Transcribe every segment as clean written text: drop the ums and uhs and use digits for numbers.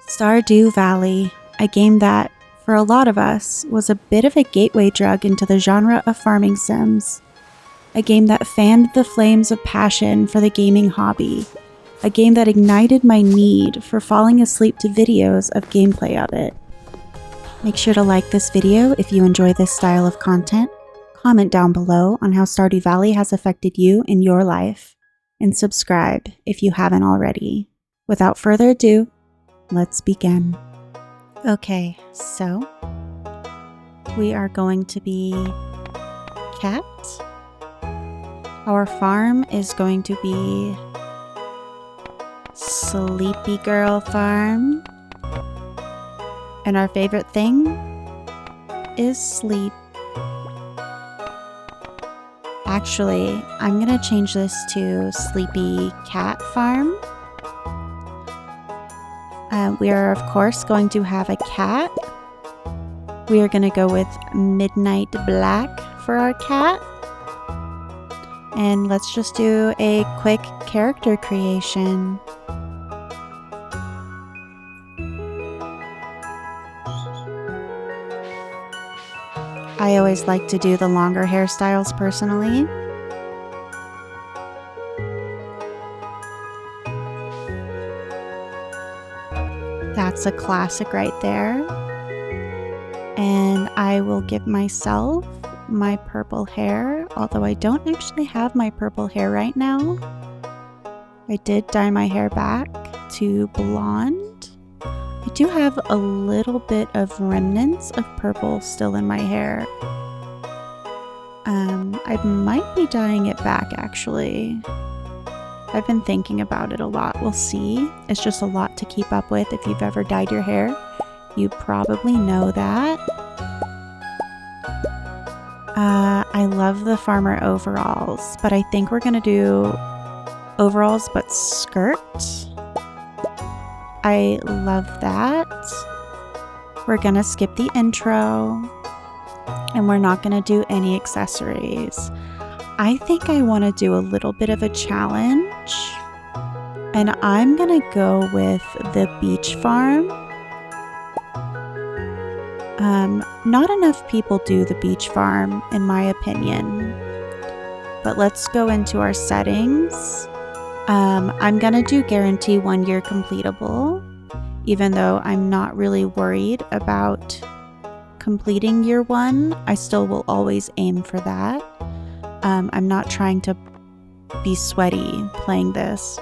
Stardew Valley, a game that, for a lot of us, was a bit of a gateway drug into the genre of farming sims. A game that fanned the flames of passion for the gaming hobby. A game that ignited my need for falling asleep to videos of gameplay of it. Make sure to like this video if you enjoy this style of content, comment down below on how Stardew Valley has affected you in your life, and subscribe if you haven't already. Without further ado, let's begin. Okay, so we are going to be cat. Our farm is going to be Sleepy Girl Farm. And our favorite thing is sleep. Actually, I'm gonna change this to Sleepy Cat Farm. We are, of course, going to have a cat. We are gonna go with Midnight Black for our cat. And let's just do a quick character creation. I always like to do the longer hairstyles personally. That's a classic right there. And I will give myself my purple hair, although I don't actually have my purple hair right now. I did dye my hair back to blonde. I do have a little bit of remnants of purple still in my hair. I might be dyeing it back actually. I've been thinking about it a lot. We'll see. It's just a lot to keep up with. If you've ever dyed your hair, you probably know that. I love the farmer overalls, but I think we're gonna do overalls but skirt. I love that. We're gonna skip the intro and we're not gonna do any accessories. I think I want to do a little bit of a challenge, and I'm gonna go with the beach farm. Not enough people do the beach farm in my opinion, but let's go into our settings. I'm gonna do guarantee 1 year completable, even though I'm not really worried about completing year 1. I still will always aim for that. I'm not trying to be sweaty playing this.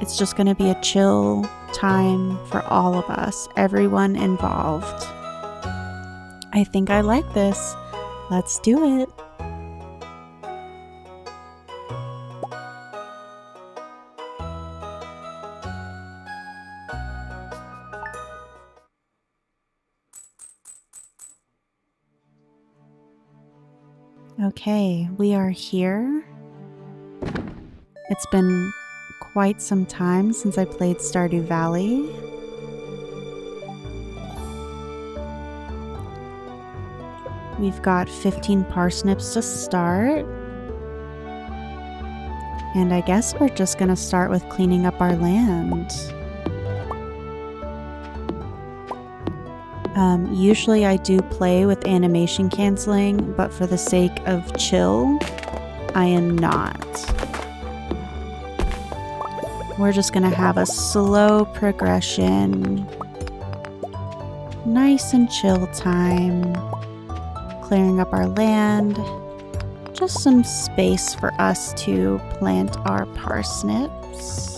It's just going to be a chill time for all of us, everyone involved. I think I like this. Let's do it. Okay, we are here. It's been quite some time since I played Stardew Valley. We've got 15 parsnips to start. And I guess we're just gonna start with cleaning up our land. Usually I do play with animation canceling, but for the sake of chill, I am not. We're just gonna have a slow progression. Nice and chill time. Clearing up our land. Just some space for us to plant our parsnips.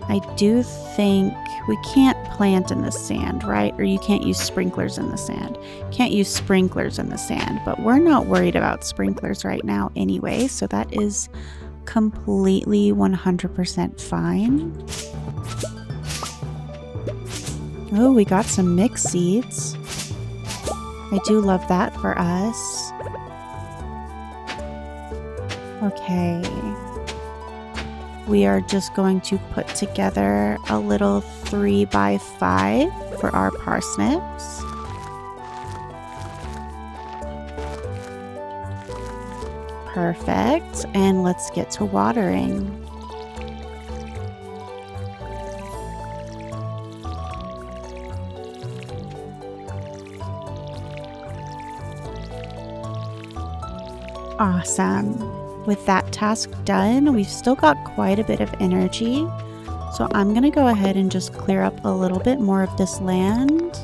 I do think we can't plant in the sand, right? Or you can't use sprinklers in the sand. Can't use sprinklers in the sand, but we're not worried about sprinklers right now anyway, so that is completely 100% fine. Oh, we got some mixed seeds. I do love that for us. Okay. We are just going to put together a little 3x5 for our parsnips. Perfect. And let's get to watering. Awesome. With that task done, we've still got quite a bit of energy. So I'm going to go ahead and just clear up a little bit more of this land.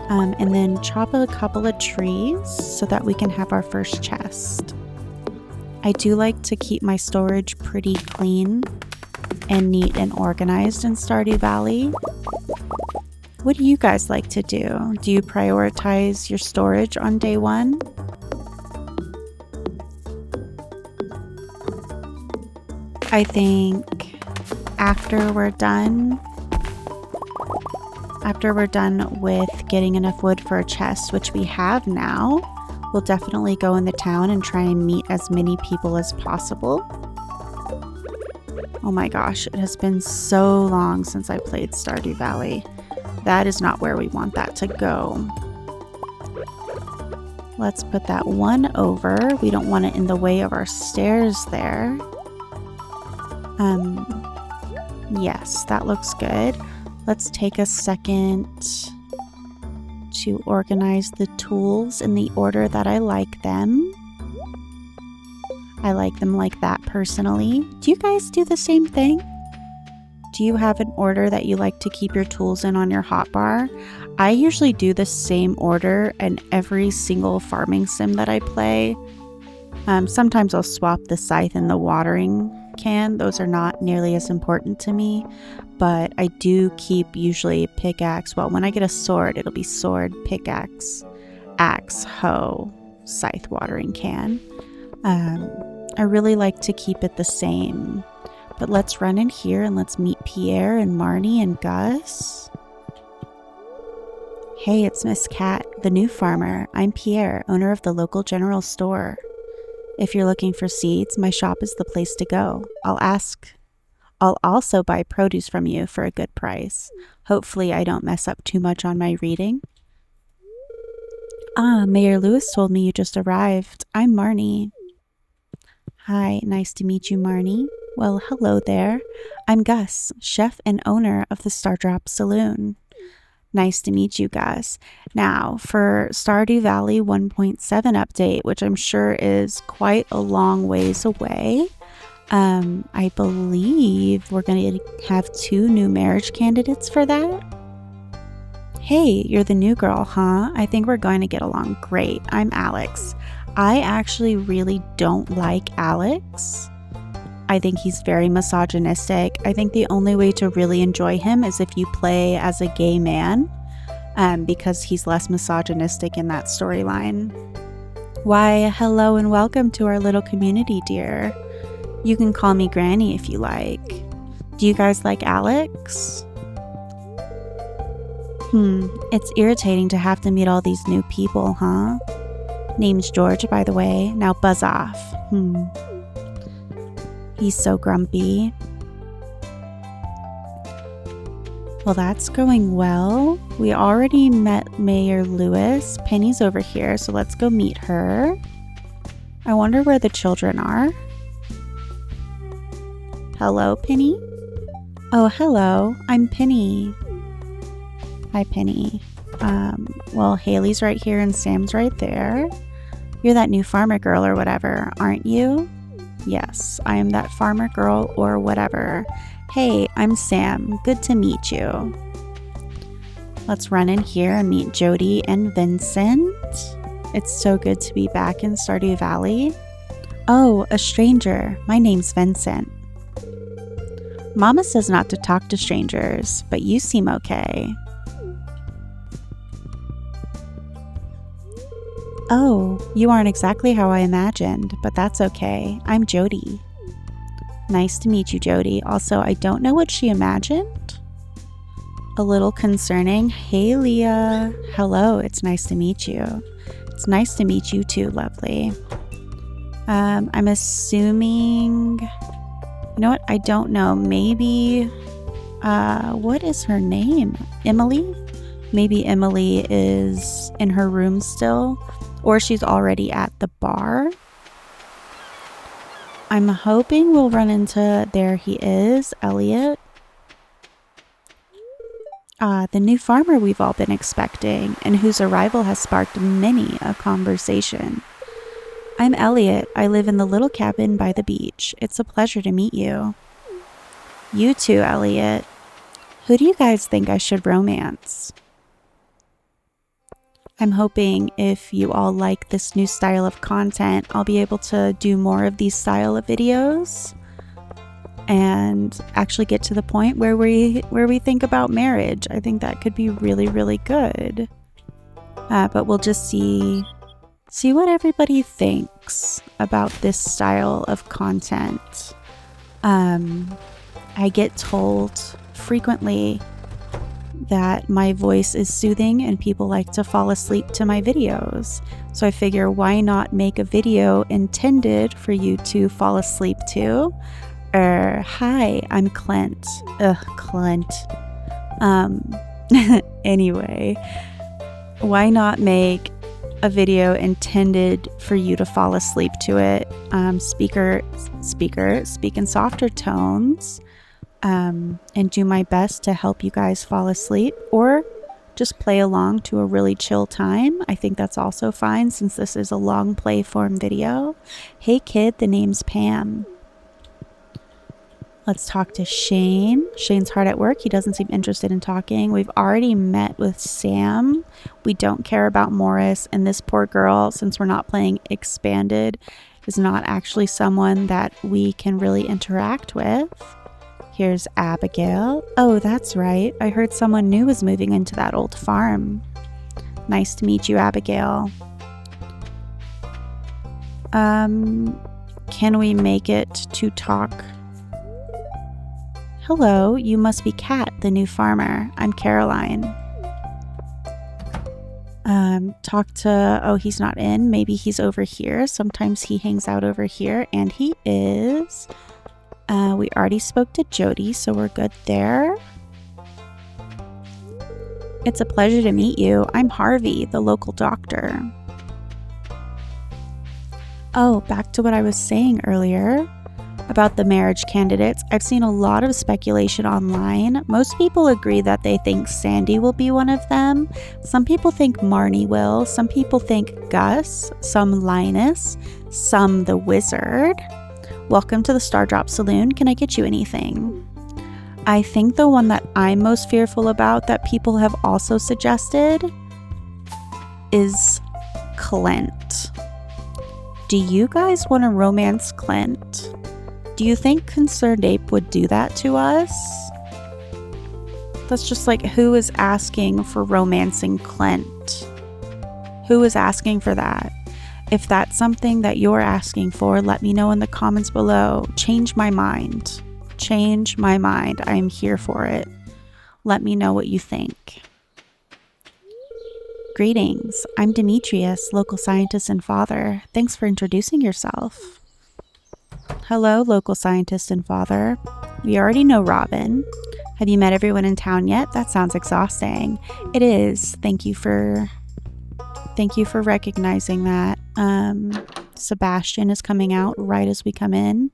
And then chop a couple of trees so that we can have our first chest. I do like to keep my storage pretty clean and neat and organized in Stardew Valley. What do you guys like to do? Do you prioritize your storage on day one? I think after we're done with getting enough wood for a chest, which we have now, we'll definitely go in the town and try and meet as many people as possible. Oh my gosh, it has been so long since I played Stardew Valley. That is not where we want that to go. Let's put that one over. We don't want it in the way of our stairs there. Yes, that looks good. Let's take a second to organize the tools in the order that I like them. I like them like that personally. Do you guys do the same thing? Do you have an order that you like to keep your tools in on your hotbar? I usually do the same order in every single farming sim that I play. Sometimes I'll swap the scythe and the watering can. Those are not nearly as important to me, but I do keep usually pickaxe. Well, when I get a sword, it'll be sword, pickaxe, axe, hoe, scythe, watering can. I really like to keep it the same. But let's run in here and let's meet Pierre and Marnie and Gus. Hey, it's Miss Cat, the new farmer. I'm Pierre, owner of the local general store. If you're looking for seeds, my shop is the place to go. I'll also buy produce from you for a good price. Hopefully I don't mess up too much on my reading. Ah, Mayor Lewis told me you just arrived. I'm Marnie. Hi, nice to meet you, Marnie. Well, hello there. I'm Gus, chef and owner of the Stardrop Saloon. Nice to meet you, Gus. Now, for Stardew Valley 1.7 update, which I'm sure is quite a long ways away, I believe we're going to have 2 new marriage candidates for that. Hey, you're the new girl, huh? I think we're going to get along great. I'm Alex. I actually really don't like Alex. I think he's very misogynistic. I think the only way to really enjoy him is if you play as a gay man, because he's less misogynistic in that storyline. Why, hello and welcome to our little community, dear. You can call me Granny if you like. Do you guys like Alex? It's irritating to have to meet all these new people, huh? Name's George, by the way. Now buzz off. He's so grumpy. Well, that's going well. We already met Mayor Lewis. Penny's over here, so let's go meet her. I wonder where the children are. Hello, Penny? Oh, hello. I'm Penny. Hi, Penny. Well, Haley's right here and Sam's right there. You're that new farmer girl or whatever, aren't you? Yes, I am that farmer girl or whatever. Hey, I'm Sam. Good to meet you. Let's run in here and meet Jody and Vincent. It's so good to be back in Stardew Valley. Oh, a stranger. My name's Vincent. Mama says not to talk to strangers, but you seem okay. Oh, you aren't exactly how I imagined, but that's okay. I'm Jody. Nice to meet you, Jody. Also, I don't know what she imagined. A little concerning. Hey, Leah. Hello, it's nice to meet you. It's nice to meet you too, lovely. I'm assuming... You know what? I don't know. Maybe... what is her name? Emily? Maybe Emily is in her room still. Or she's already at the bar. I'm hoping we'll run into... There he is, Elliot. The new farmer we've all been expecting, and whose arrival has sparked many a conversation. I'm Elliot. I live in the little cabin by the beach. It's a pleasure to meet you. You too, Elliot. Who do you guys think I should romance? I'm hoping if you all like this new style of content, I'll be able to do more of these style of videos and actually get to the point where we think about marriage. I think that could be really, really good. But we'll just see what everybody thinks about this style of content. I get told frequently that my voice is soothing and people like to fall asleep to my videos. So I figure, why not make a video intended for you to fall asleep to? Hi, I'm Clint. Clint. Anyway, why not make a video intended for you to fall asleep to it? Speak in softer tones. And do my best to help you guys fall asleep, or just play along to a really chill time. I think that's also fine since this is a long play form video. Hey kid, the name's Pam. Let's talk to Shane. Shane's hard at work. He doesn't seem interested in talking. We've already met with Sam. We don't care about Morris, and this poor girl, since we're not playing expanded, is not actually someone that we can really interact with. Here's Abigail. Oh, that's right. I heard someone new was moving into that old farm. Nice to meet you, Abigail. Can we make it to talk? Hello, you must be Kat, the new farmer. I'm Caroline. Talk to... Oh, he's not in. Maybe he's over here. Sometimes he hangs out over here, and he is... we already spoke to Jody, so we're good there. It's a pleasure to meet you. I'm Harvey, the local doctor. Oh, back to what I was saying earlier about the marriage candidates. I've seen a lot of speculation online. Most people agree that they think Sandy will be one of them. Some people think Marnie will. Some people think Gus. Some Linus. Some the wizard. Welcome to the Stardrop Saloon. Can I get you anything? I think the one that I'm most fearful about that people have also suggested is Clint. Do you guys want to romance Clint? Do you think Concerned Ape would do that to us? That's just like, who is asking for romancing Clint? Who is asking for that? If that's something that you're asking for, let me know in the comments below. Change my mind. Change my mind. I am here for it. Let me know what you think. Greetings. I'm Demetrius, local scientist and father. Thanks for introducing yourself. Hello, local scientist and father. We already know Robin. Have you met everyone in town yet? That sounds exhausting. It is. Thank you for recognizing that. Sebastian is coming out right as we come in.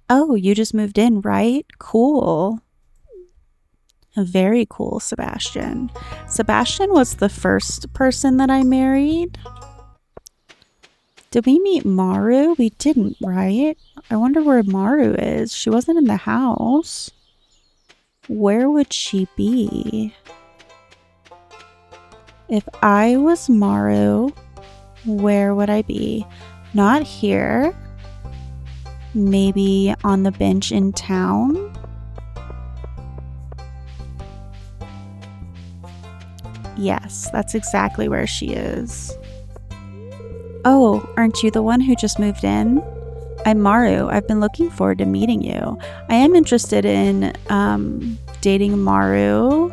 Oh, you just moved in, right? Cool. Very cool, Sebastian. Sebastian was the first person that I married. Did we meet Maru? We didn't, right? I wonder where Maru is. She wasn't in the house. Where would she be? If I was Maru, where would I be? Not here. Maybe on the bench in town? Yes, that's exactly where she is. Oh, aren't you the one who just moved in? I'm Maru. I've been looking forward to meeting you. I am interested in dating Maru.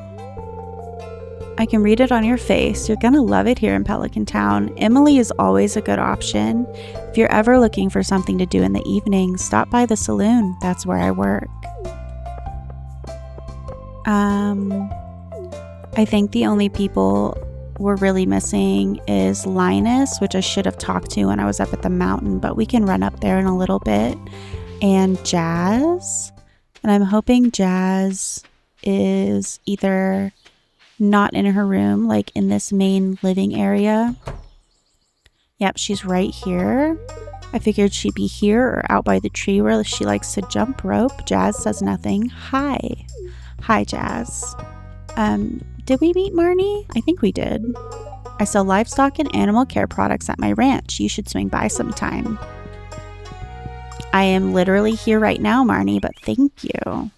I can read it on your face. You're gonna love it here in Pelican Town. Emily is always a good option. If you're ever looking for something to do in the evening, stop by the saloon. That's where I work. I think the only people we're really missing is Linus, which I should have talked to when I was up at the mountain, but we can run up there in a little bit. And Jazz. And I'm hoping Jazz is either not in her room, like in this main living area. Yep, she's right here. I figured she'd be here or out by the tree where she likes to jump rope. Jazz says nothing. Hi. Hi, Jazz. Did we meet Marnie? I think we did. I sell livestock and animal care products at my ranch. You should swing by sometime. I am literally here right now, Marnie, but thank you.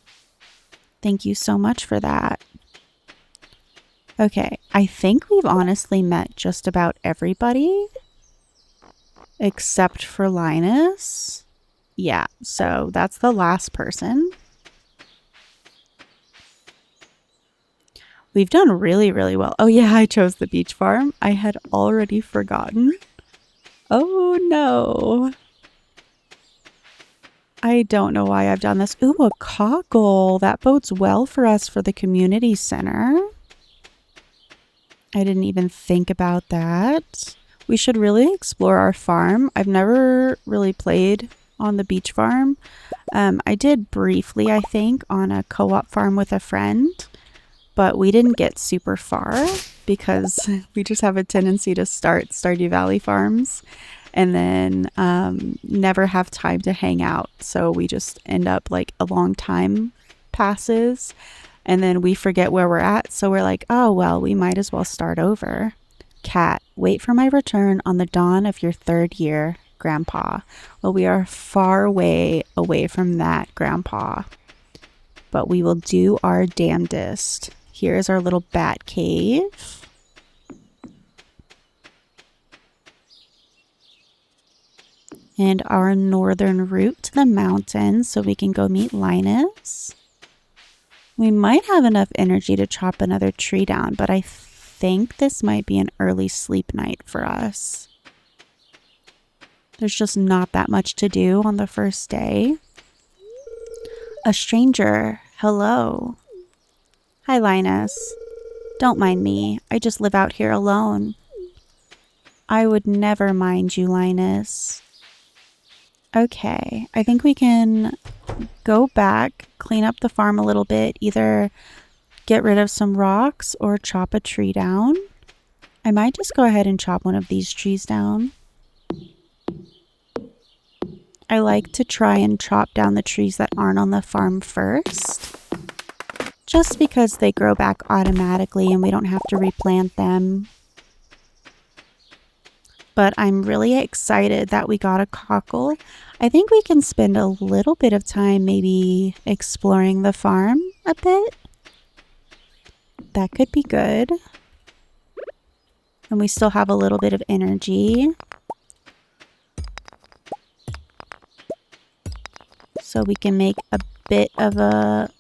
Thank you so much for that. Okay, I think we've honestly met just about everybody except for Linus. Yeah, so that's the last person. We've done really, really well. Oh yeah, I chose the beach farm. I had already forgotten. Oh no. I don't know why I've done this. Ooh, a cockle. That bodes well for us for the community center. I didn't even think about that. We should really explore our farm. I've never really played on the beach farm. I did briefly, I think, on a co-op farm with a friend. But we didn't get super far because we just have a tendency to start Stardew Valley farms and then never have time to hang out. So we just end up like a long time passes and then we forget where we're at. So we're like, oh, well, we might as well start over. Cat, wait for my return on the dawn of your 3rd year, Grandpa. Well, we are far way away from that, Grandpa. But we will do our damnedest. Here is our little bat cave. And our northern route to the mountains so we can go meet Linus. We might have enough energy to chop another tree down, but I think this might be an early sleep night for us. There's just not that much to do on the first day. A stranger. Hello. Hi, Linus. Don't mind me. I just live out here alone. I would never mind you, Linus. Okay, I think we can go back, clean up the farm a little bit, either get rid of some rocks or chop a tree down. I might just go ahead and chop one of these trees down. I like to try and chop down the trees that aren't on the farm first. Just because they grow back automatically and we don't have to replant them. But I'm really excited that we got a cockle. I think we can spend a little bit of time maybe exploring the farm a bit. That could be good. And we still have a little bit of energy. So we can make a bit of a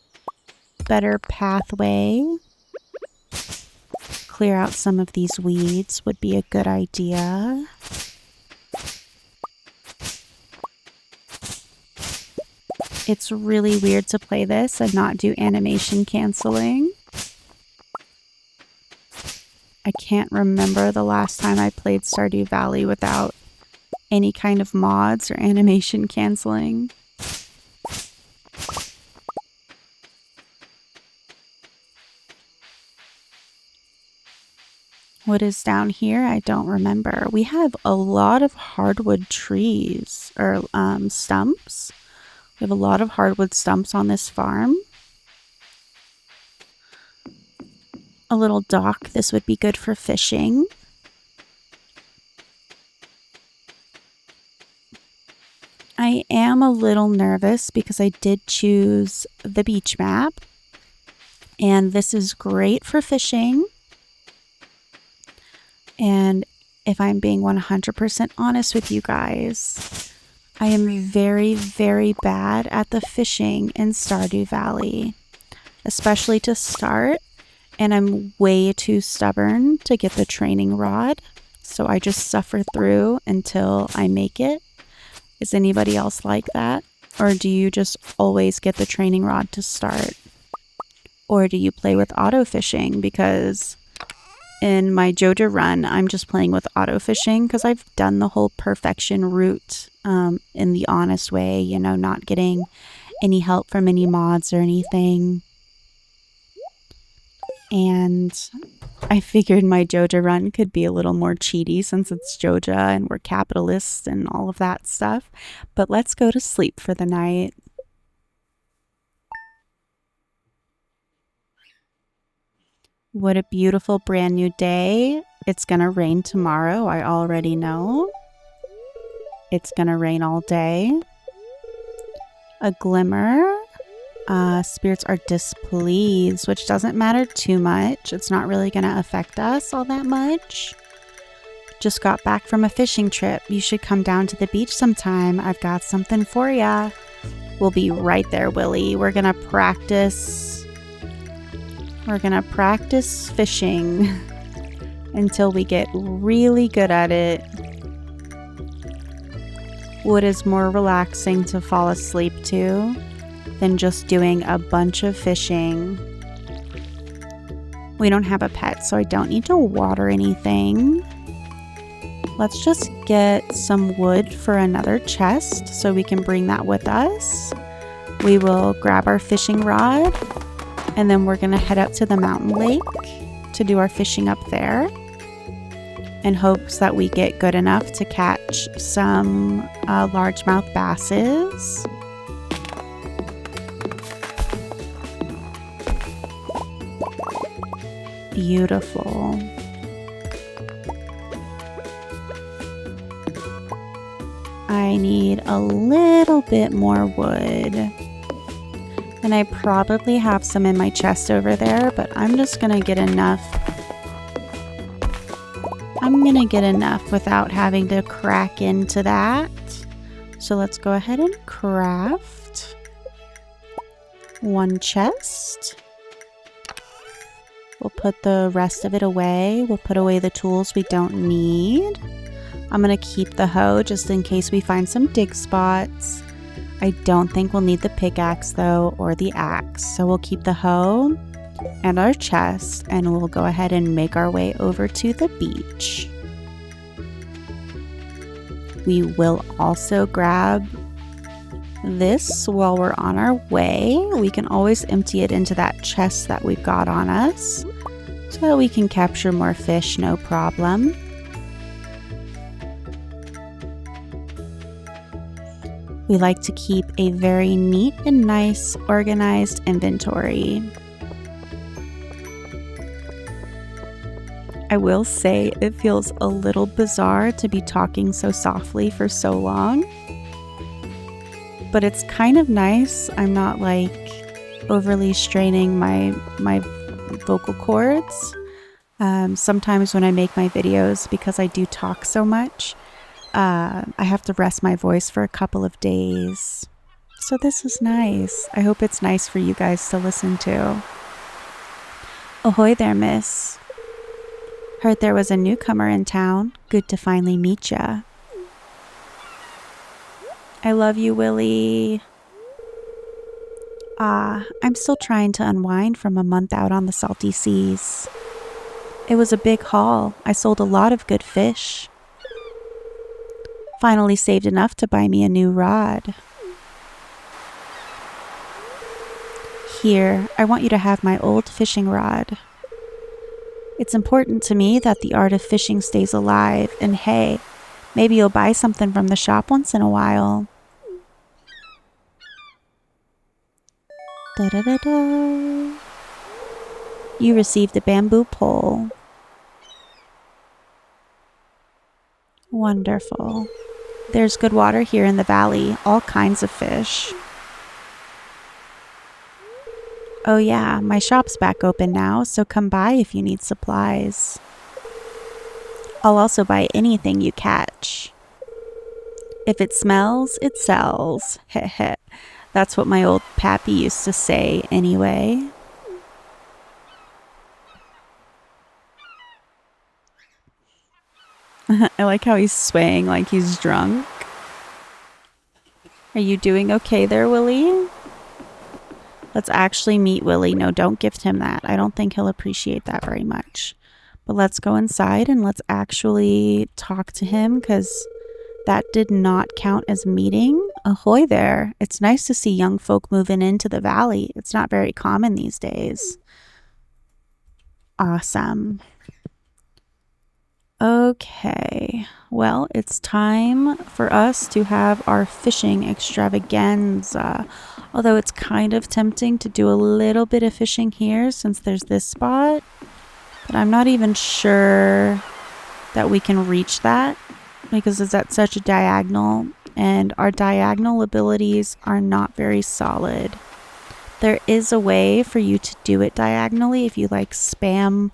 better pathway. Clear out some of these weeds would be a good idea. It's really weird to play this and not do animation canceling. I can't remember the last time I played Stardew Valley without any kind of mods or animation canceling. What is down here? I don't remember. We have a lot of hardwood trees or stumps. We have a lot of hardwood stumps on this farm. A little dock. This would be good for fishing. I am a little nervous because I did choose the beach map. And this is great for fishing. And if I'm being 100% honest with you guys, I am very, very bad at the fishing in Stardew Valley, especially to start. And I'm way too stubborn to get the training rod. So I just suffer through until I make it. Is anybody else like that? Or do you just always get the training rod to start? Or do you play with auto fishing? Because in my Joja run, I'm just playing with auto fishing because I've done the whole perfection route in the honest way, you know, not getting any help from any mods or anything. And I figured my Joja run could be a little more cheaty since it's Joja and we're capitalists and all of that stuff. But let's go to sleep for the night. What a beautiful brand new day. It's gonna rain tomorrow, I already know. It's gonna rain all day. A glimmer. Spirits are displeased, which doesn't matter too much. It's not really gonna affect us all that much. Just got back from a fishing trip. You should come down to the beach sometime. I've got something for ya. We'll be right there, Willy. We're gonna practice fishing until we get really good at it. What is more relaxing to fall asleep to than just doing a bunch of fishing? We don't have a pet, so I don't need to water anything. Let's just get some wood for another chest so we can bring that with us. We will grab our fishing rod and then we're gonna head up to the mountain lake to do our fishing up there in hopes that we get good enough to catch some largemouth basses. Beautiful. I need a little bit more wood. And I probably have some in my chest over there, but I'm just gonna get enough. I'm gonna get enough without having to crack into that. So let's go ahead and craft one chest. We'll put the rest of it away. We'll put away the tools we don't need. I'm gonna keep the hoe just in case we find some dig spots. I don't think we'll need the pickaxe though, or the axe. So we'll keep the hoe and our chest and we'll go ahead and make our way over to the beach. We will also grab this while we're on our way. We can always empty it into that chest that we've got on us so that we can capture more fish, no problem. We like to keep a very neat and nice organized inventory. I will say it feels a little bizarre to be talking so softly for so long, but it's kind of nice. I'm not like overly straining my vocal cords. Sometimes when I make my videos, because I do talk so much, I have to rest my voice for a couple of days. So this is nice. I hope it's nice for you guys to listen to. Ahoy there, miss. Heard there was a newcomer in town. Good to finally meet ya. I love you, Willy. I'm still trying to unwind from a month out on the salty seas. It was a big haul. I sold a lot of good fish. Finally saved enough to buy me a new rod. Here, I want you to have my old fishing rod. It's important to me that the art of fishing stays alive, and hey, maybe you'll buy something from the shop once in a while. Da-da-da-da. You received a bamboo pole. Wonderful. There's good water here in the valley, all kinds of fish. Oh yeah, my shop's back open now, so come by if you need supplies. I'll also buy anything you catch. If it smells, it sells. Heh heh. That's what my old pappy used to say anyway. I like how he's swaying like he's drunk. Are you doing okay there, Willy? Let's actually meet Willy. No, don't gift him that. I don't think he'll appreciate that very much. But let's go inside and let's actually talk to him, because that did not count as meeting. Ahoy there. It's nice to see young folk moving into the valley. It's not very common these days. Awesome. Okay, well, it's time for us to have our fishing extravaganza. Although it's kind of tempting to do a little bit of fishing here since there's this spot. But I'm not even sure that we can reach that because it's at such a diagonal and our diagonal abilities are not very solid. There is a way for you to do it diagonally if you like spam,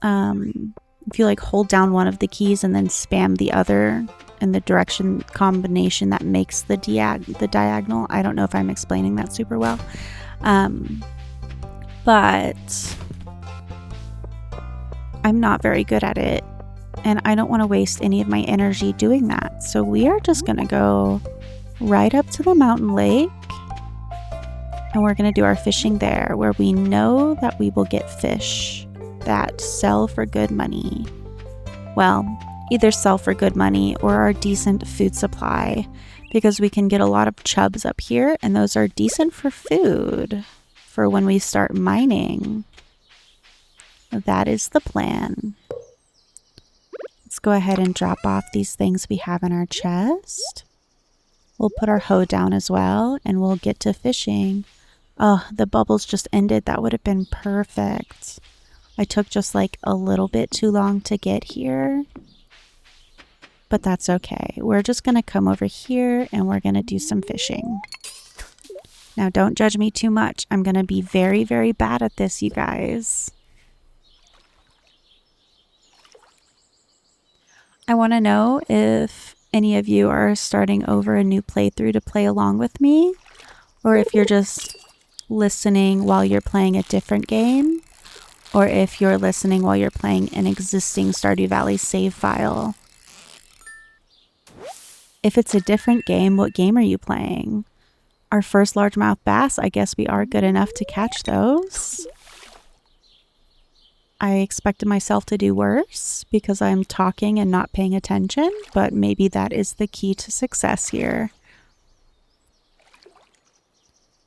if you like hold down one of the keys and then spam the other in the direction combination that makes the diagonal. I don't know if I'm explaining that super well. But I'm not very good at it and I don't want to waste any of my energy doing that. So we are just going to go right up to the mountain lake and we're going to do our fishing there where we know that we will get fish that sell for good money. Well, either sell for good money or are decent food supply because we can get a lot of chubs up here and those are decent for food for when we start mining. That is the plan. Let's go ahead and drop off these things we have in our chest. We'll put our hoe down as well and we'll get to fishing. Oh, the bubbles just ended. That would have been perfect. I took just like a little bit too long to get here. But that's okay. We're just going to come over here and we're going to do some fishing. Now don't judge me too much. I'm going to be very, very bad at this, you guys. I want to know if any of you are starting over a new playthrough to play along with me, or if you're just listening while you're playing a different game, or if you're listening while you're playing an existing Stardew Valley save file. If it's a different game, what game are you playing? Our first largemouth bass, I guess we are good enough to catch those. I expected myself to do worse because I'm talking and not paying attention, but maybe that is the key to success here.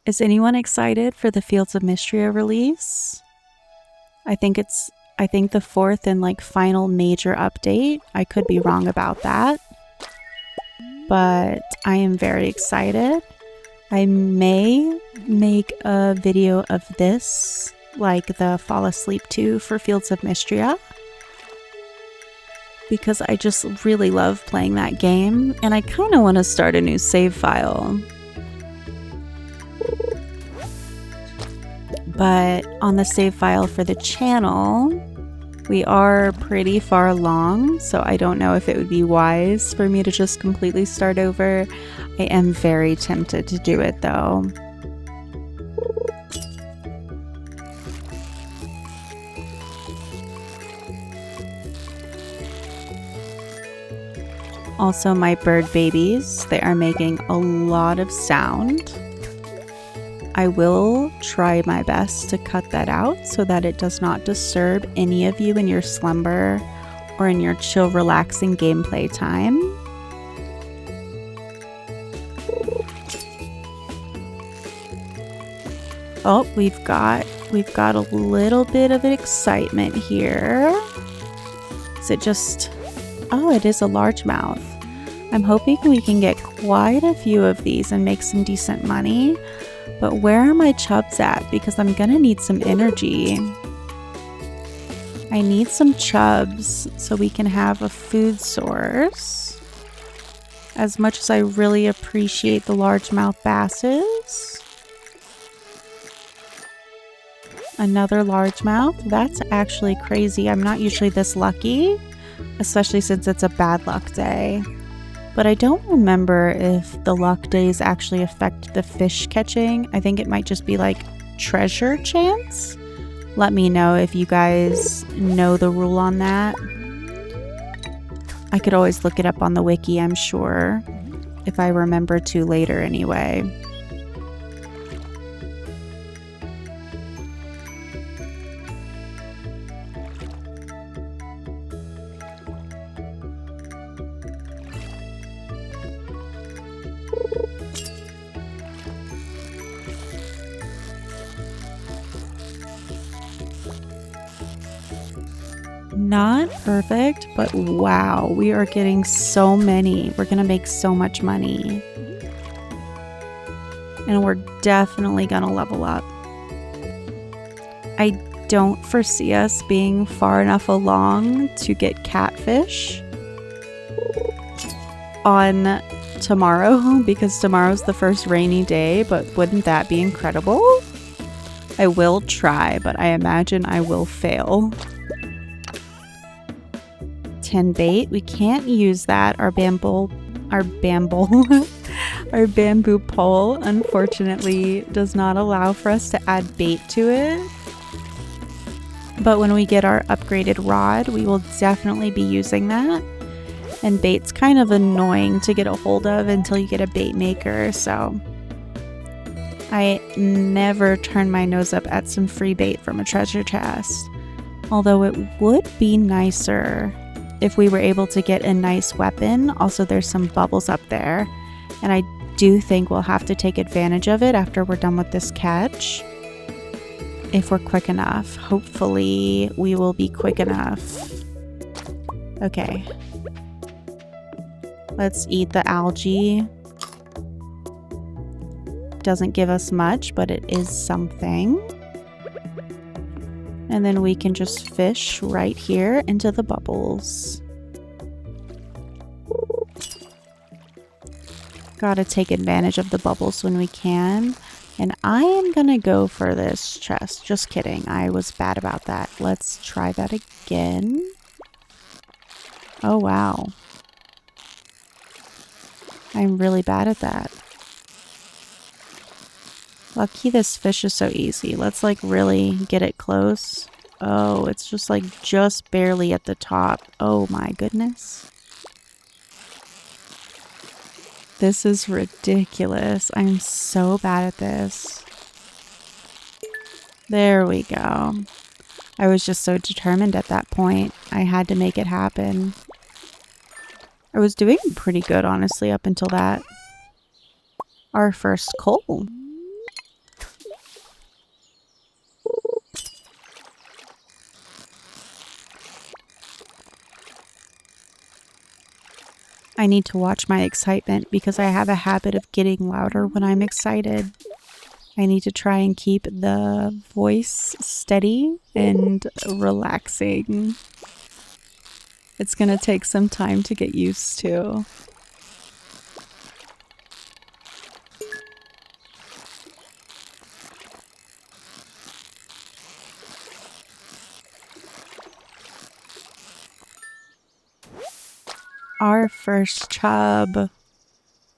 Is anyone excited for the Fields of Mystria release? I think the fourth and like final major update. I could be wrong about that, but I am very excited. I may make a video of this, like the Fall Asleep 2 for Fields of Mystria, because I just really love playing that game and I kind of want to start a new save file. But on the save file for the channel, we are pretty far along, so I don't know if it would be wise for me to just completely start over. I am very tempted to do it though. Also, my bird babies, they are making a lot of sound. I will try my best to cut that out so that it does not disturb any of you in your slumber or in your chill, relaxing gameplay time. Oh, we've got a little bit of excitement here. Is it just... Oh, it is a largemouth. I'm hoping we can get quite a few of these and make some decent money. But where are my chubs at? Because I'm gonna need some energy. I need some chubs so we can have a food source. As much as I really appreciate the largemouth basses. Another largemouth. That's actually crazy. I'm not usually this lucky, especially since it's a bad luck day. But I don't remember if the luck days actually affect the fish catching. I think it might just be like treasure chance. Let me know if you guys know the rule on that. I could always look it up on the wiki, I'm sure, if I remember to later anyway. Not perfect, but wow, we are getting so many. We're gonna make so much money. And we're definitely gonna level up. I don't foresee us being far enough along to get catfish on tomorrow, because tomorrow's the first rainy day, but wouldn't that be incredible? I will try, but I imagine I will fail. 10 bait. We can't use that. Our bamboo our bamboo pole unfortunately does not allow for us to add bait to it. But when we get our upgraded rod, we will definitely be using that. And bait's kind of annoying to get a hold of until you get a bait maker, so I never turn my nose up at some free bait from a treasure chest. Although it would be nicer if we were able to get a nice weapon. Also, there's some bubbles up there, and I do think we'll have to take advantage of it after we're done with this catch. If we're quick enough. Hopefully, we will be quick enough. Okay. Let's eat the algae. Doesn't give us much, but it is something. And then we can just fish right here into the bubbles. Gotta take advantage of the bubbles when we can. And I am gonna go for this chest. Just kidding. I was bad about that. Let's try that again. Oh, wow. I'm really bad at that. Lucky this fish is so easy. Let's like really get it close. Oh, it's just like just barely at the top. Oh my goodness. This is ridiculous. I'm so bad at this. There we go. I was just so determined at that point. I had to make it happen. I was doing pretty good, honestly, up until that. Our first coal. I need to watch my excitement because I have a habit of getting louder when I'm excited. I need to try and keep the voice steady and relaxing. It's gonna take some time to get used to. Our first chub.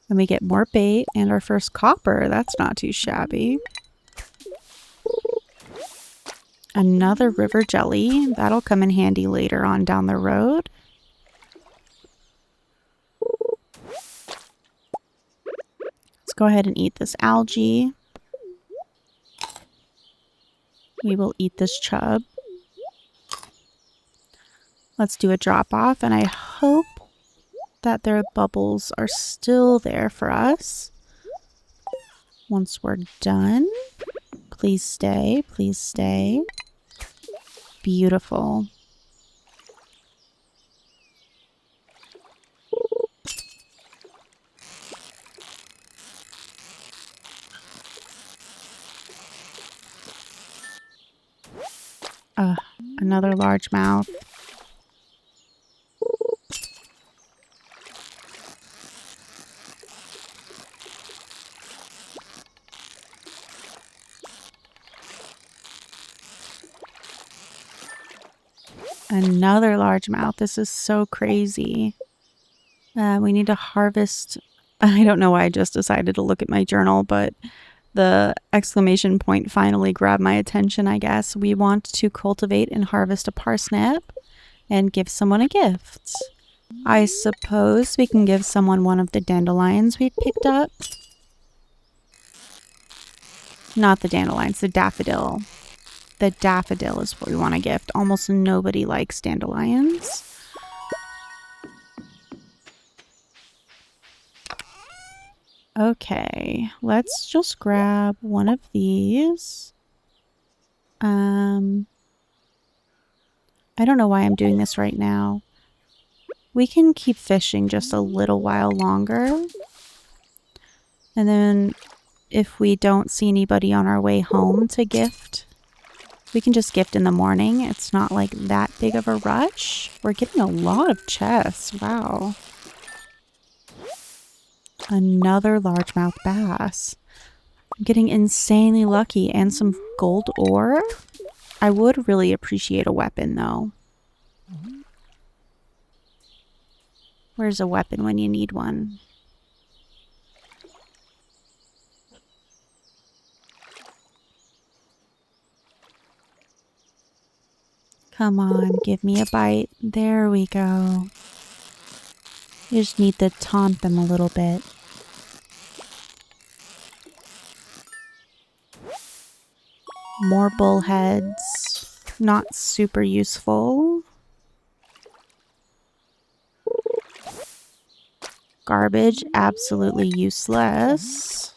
And we get more bait and our first copper. That's not too shabby. Another river jelly. That'll come in handy later on down the road. Let's go ahead and eat this algae. We will eat this chub. Let's do a drop off, and I hope that their bubbles are still there for us once we're done. Please stay, please stay. Beautiful. Another largemouth. Another largemouth. This is so crazy. We need to harvest. I don't know why I just decided to look at my journal, but the exclamation point finally grabbed my attention, I guess. We want to cultivate and harvest a parsnip and give someone a gift. I suppose we can give someone one of the dandelions we picked up. Not the dandelions, the daffodil. The daffodil is what we want to gift. Almost nobody likes dandelions. Okay, let's just grab one of these. I don't know why I'm doing this right now. We can keep fishing just a little while longer. And then if we don't see anybody on our way home to gift, we can just gift in the morning. It's not like that big of a rush. We're getting a lot of chests. Wow. Another largemouth bass. I'm getting insanely lucky and some gold ore. I would really appreciate a weapon though. Where's a weapon when you need one? Come on, give me a bite. There we go. You just need to taunt them a little bit. More bullheads. Not super useful. Garbage, absolutely useless.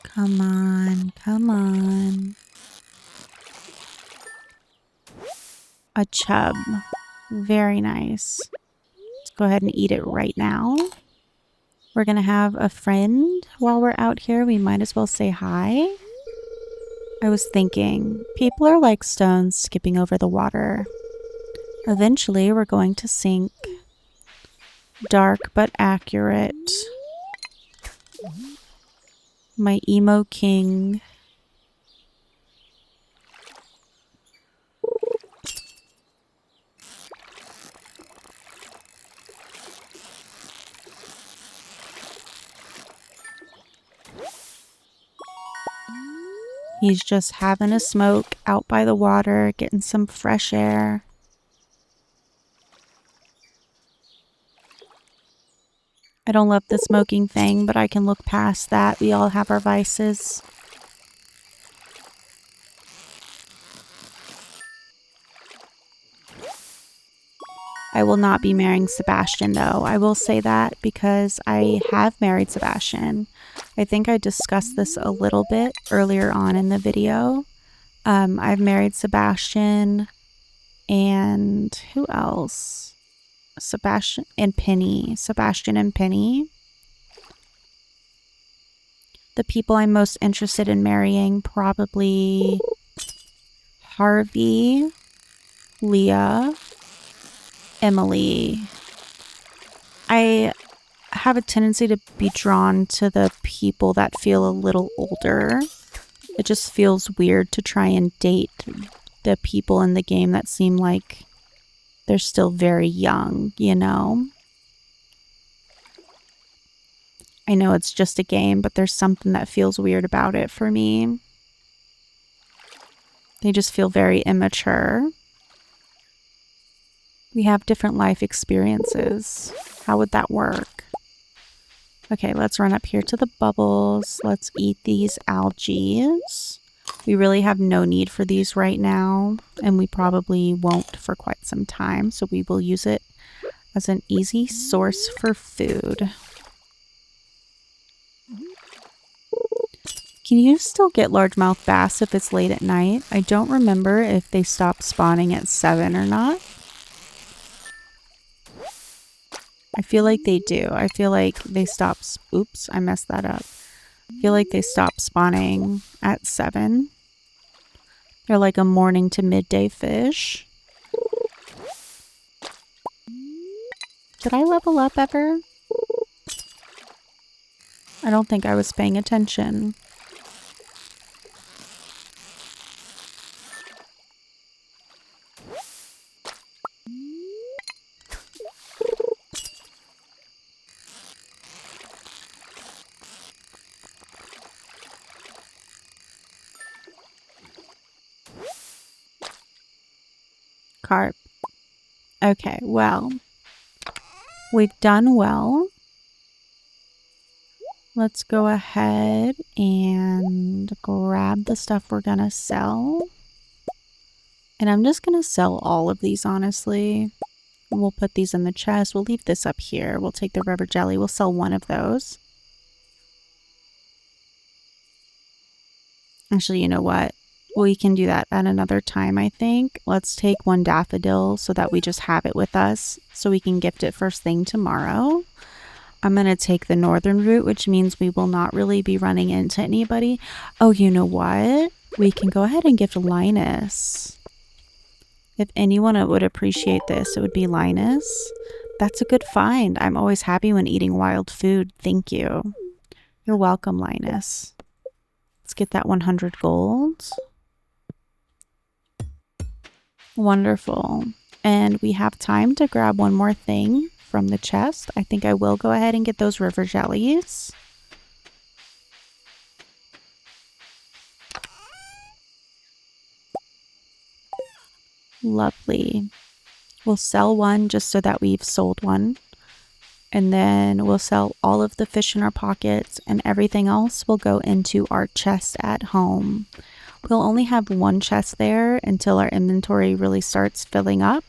Come on, come on. A chub. Very nice. Let's go ahead and eat it right now. We're gonna have a friend while we're out here. We might as well say hi. I was thinking, people are like stones skipping over the water. Eventually, we're going to sink. Dark but accurate. My emo king. He's just having a smoke out by the water, getting some fresh air. I don't love the smoking thing, but I can look past that. We all have our vices. I will not be marrying Sebastian, though. I will say that because I have married Sebastian. I think I discussed this a little bit earlier on in the video. I've married Sebastian and who else? Sebastian and Penny. Sebastian and Penny. The people I'm most interested in marrying, probably Harvey, Leah, Emily. I have a tendency to be drawn to the people that feel a little older. It just feels weird to try and date the people in the game that seem like they're still very young, you know? I know it's just a game, but there's something that feels weird about it for me. They just feel very immature. We have different life experiences. How would that work? Okay, let's run up here to the bubbles. Let's eat these algae. We really have no need for these right now, and we probably won't for quite some time, so we will use it as an easy source for food. Can you still get largemouth bass if it's late at night? I don't remember if they stop spawning at 7 or not. I feel like they do. I feel like they stop... Oops, I messed that up. I feel like they stop spawning at 7. They're like a morning to midday fish. Did I level up ever? I don't think I was paying attention. Carp. Okay, well. We've done well. Let's go ahead and grab the stuff we're gonna sell. And I'm just gonna sell all of these, honestly. We'll put these in the chest. We'll leave this up here. We'll take the river jelly. We'll sell one of those. Actually, you know what? We can do that at another time, I think. Let's take one daffodil so that we just have it with us so we can gift it first thing tomorrow. I'm going to take the northern route, which means we will not really be running into anybody. Oh, you know what? We can go ahead and gift Linus. If anyone would appreciate this, it would be Linus. That's a good find. I'm always happy when eating wild food. Thank you. You're welcome, Linus. Let's get that 100 gold. Wonderful. And we have time to grab one more thing from the chest. I think I will go ahead and get those river jellies. Lovely. We'll sell one just so that we've sold one. And then we'll sell all of the fish in our pockets, and everything else will go into our chest at home. We'll only have one chest there until our inventory really starts filling up.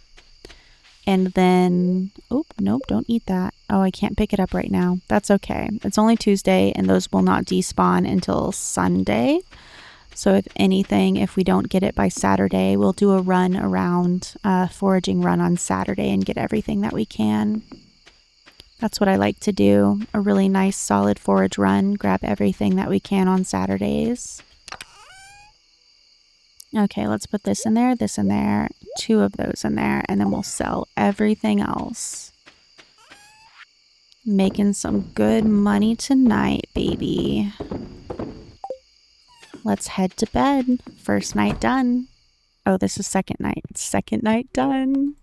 And then, oh, nope, don't eat that. Oh, I can't pick it up right now. That's okay. It's only Tuesday, and those will not despawn until Sunday. So if anything, if we don't get it by Saturday, we'll do a run around, foraging run on Saturday and get everything that we can. That's what I like to do. A really nice solid forage run. Grab everything that we can on Saturdays. Okay, let's put this in there, 2 of those in there, and then we'll sell everything else. Making some good money tonight, baby. Let's head to bed. First night done. Oh, this is second night. Second night done.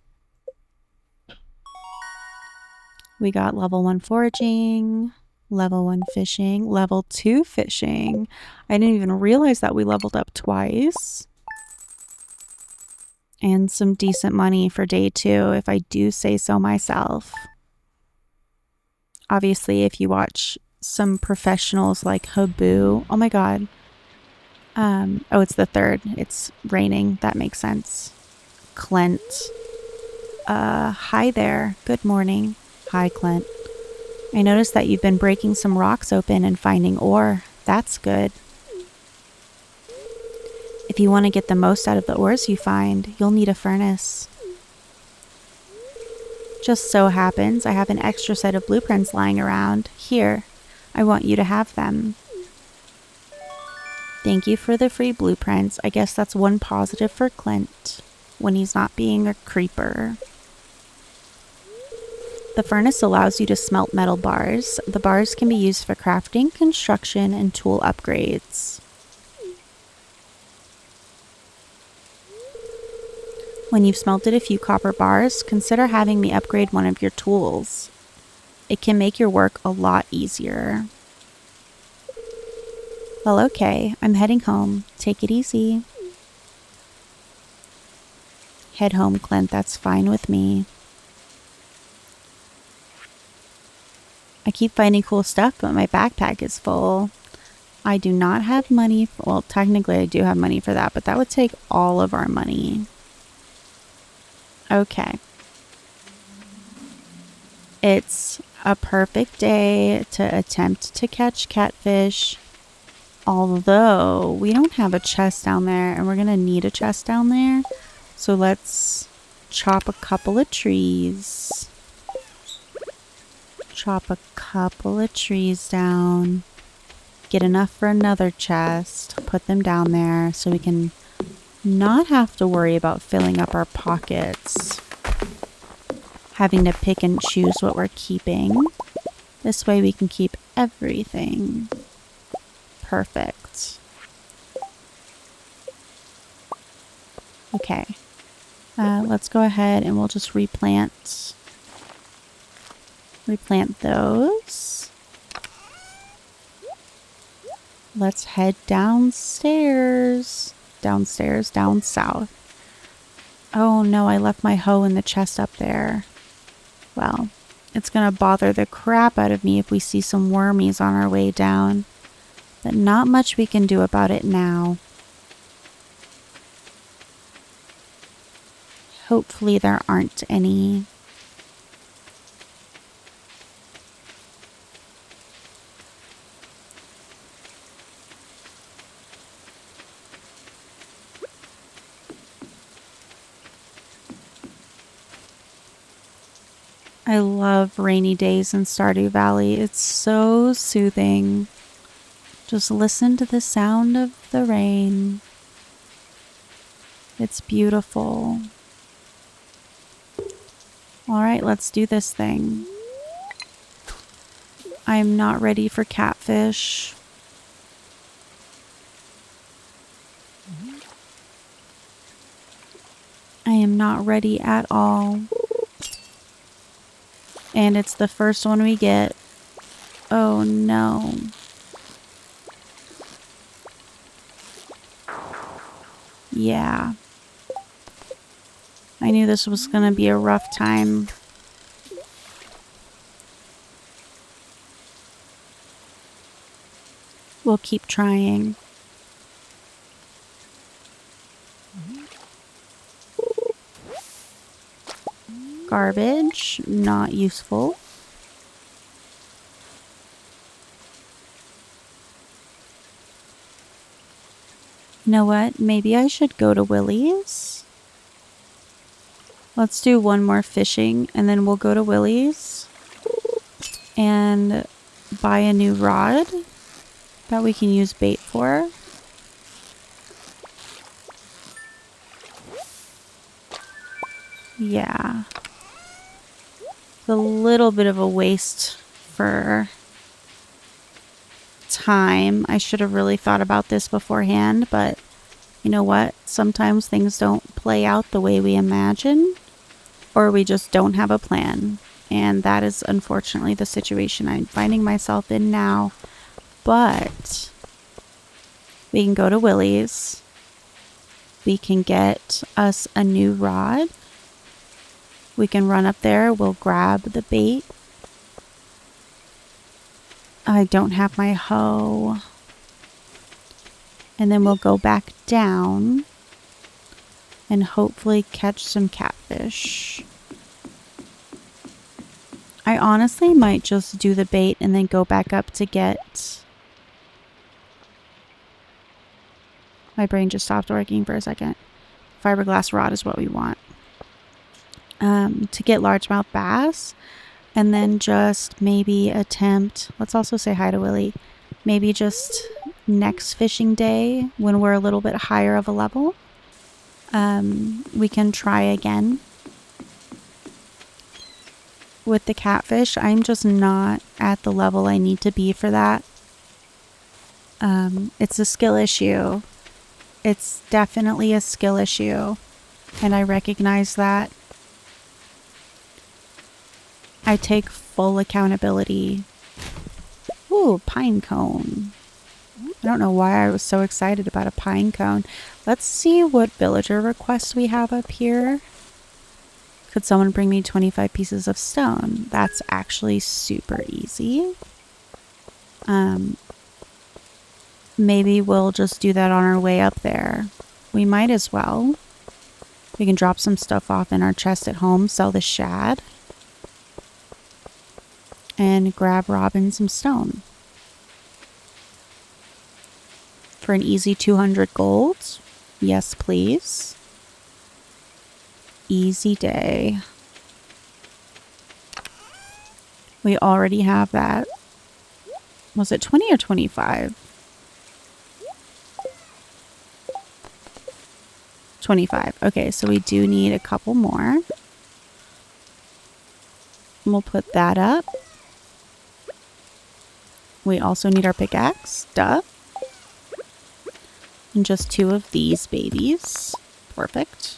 We got level 1 foraging, level 1 fishing, level 2 fishing. I didn't even realize that we leveled up twice. And some decent money for day 2, if I do say so myself. Obviously, if you watch some professionals like Habu, oh my god. Oh, it's the 3rd. It's raining. That makes sense. Clint. Hi there. Good morning. Hi, Clint. I noticed that you've been breaking some rocks open and finding ore. That's good. If you want to get the most out of the ores you find, you'll need a furnace. Just so happens I have an extra set of blueprints lying around. Here, I want you to have them. Thank you for the free blueprints. I guess that's one positive for Clint, when he's not being a creeper. The furnace allows you to smelt metal bars. The bars can be used for crafting, construction, and tool upgrades. When you've smelted a few copper bars, consider having me upgrade one of your tools. It can make your work a lot easier. Well, okay, I'm heading home. Take it easy. Head home, Clint. That's fine with me. I keep finding cool stuff, but my backpack is full. I do not have money for, well, technically I do have money for that, but that would take all of our money. Okay. It's a perfect day to attempt to catch catfish, although we don't have a chest down there, and we're going to need a chest down there. So let's chop a couple of trees. Chop a couple of trees down. Get enough for another chest. Put them down there so we can not have to worry about filling up our pockets. Having to pick and choose what we're keeping. This way we can keep everything. Perfect. Okay. Let's go ahead and we'll just replant those. Let's head downstairs. Down south. Oh no, I left my hoe in the chest up there. Well, It's gonna bother the crap out of me if we see some wormies on our way down. But not much we can do about it now. Hopefully there aren't any. I love rainy days in Stardew Valley. It's so soothing. Just listen to the sound of the rain. It's beautiful. All right, let's do this thing. I'm not ready for catfish. I am not ready at all. And it's the first one we get. Oh no. Yeah. I knew this was gonna be a rough time. We'll keep trying. Garbage, not useful. You know what? Maybe I should go to Willie's. Let's do one more fishing and then we'll go to Willie's and buy a new rod that we can use bait for. Yeah. It's a little bit of a waste for time. I should have really thought about this beforehand, but you know what? Sometimes things don't play out the way we imagine, or we just don't have a plan. And that is unfortunately the situation I'm finding myself in now. But we can go to Willie's. We can get us a new rod. We can run up there. We'll grab the bait. I don't have my hoe. And then we'll go back down and hopefully catch some catfish. I honestly might just do the bait and then go back up to get... My brain just stopped working for a second. Fiberglass rod is what we want. To get largemouth bass. And then just maybe attempt... Let's also say hi to Willie. Maybe just next fishing day when we're a little bit higher of a level. We can try again. With the catfish, I'm just not at the level I need to be for that. It's a skill issue. It's definitely a skill issue. And I recognize that. I take full accountability. Ooh, pine cone. I don't know why I was so excited about a pine cone. Let's see what villager requests we have up here. Could someone bring me 25 pieces of stone? That's actually super easy. Maybe we'll just do that on our way up there. We might as well. We can drop some stuff off in our chest at home, sell the shad, and grab Robin some stone. For an easy 200 gold? Yes, please. Easy day. We already have that. Was it 20 or 25? 25. Okay, so we do need a couple more. We'll put that up. We also need our pickaxe. Duh. And just 2 of these babies. Perfect.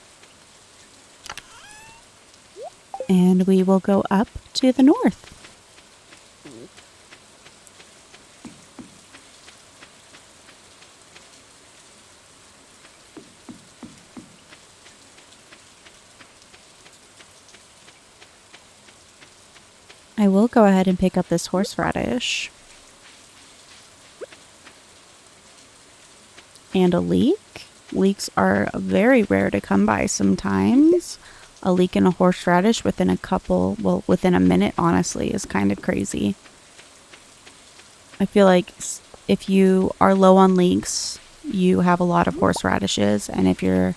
And we will go up to the north. I will go ahead and pick up this horseradish. And a leek. Leeks are very rare to come by sometimes. A leek and a horseradish within within a minute, honestly, is kind of crazy. I feel like if you are low on leeks, you have a lot of horseradishes. And if you're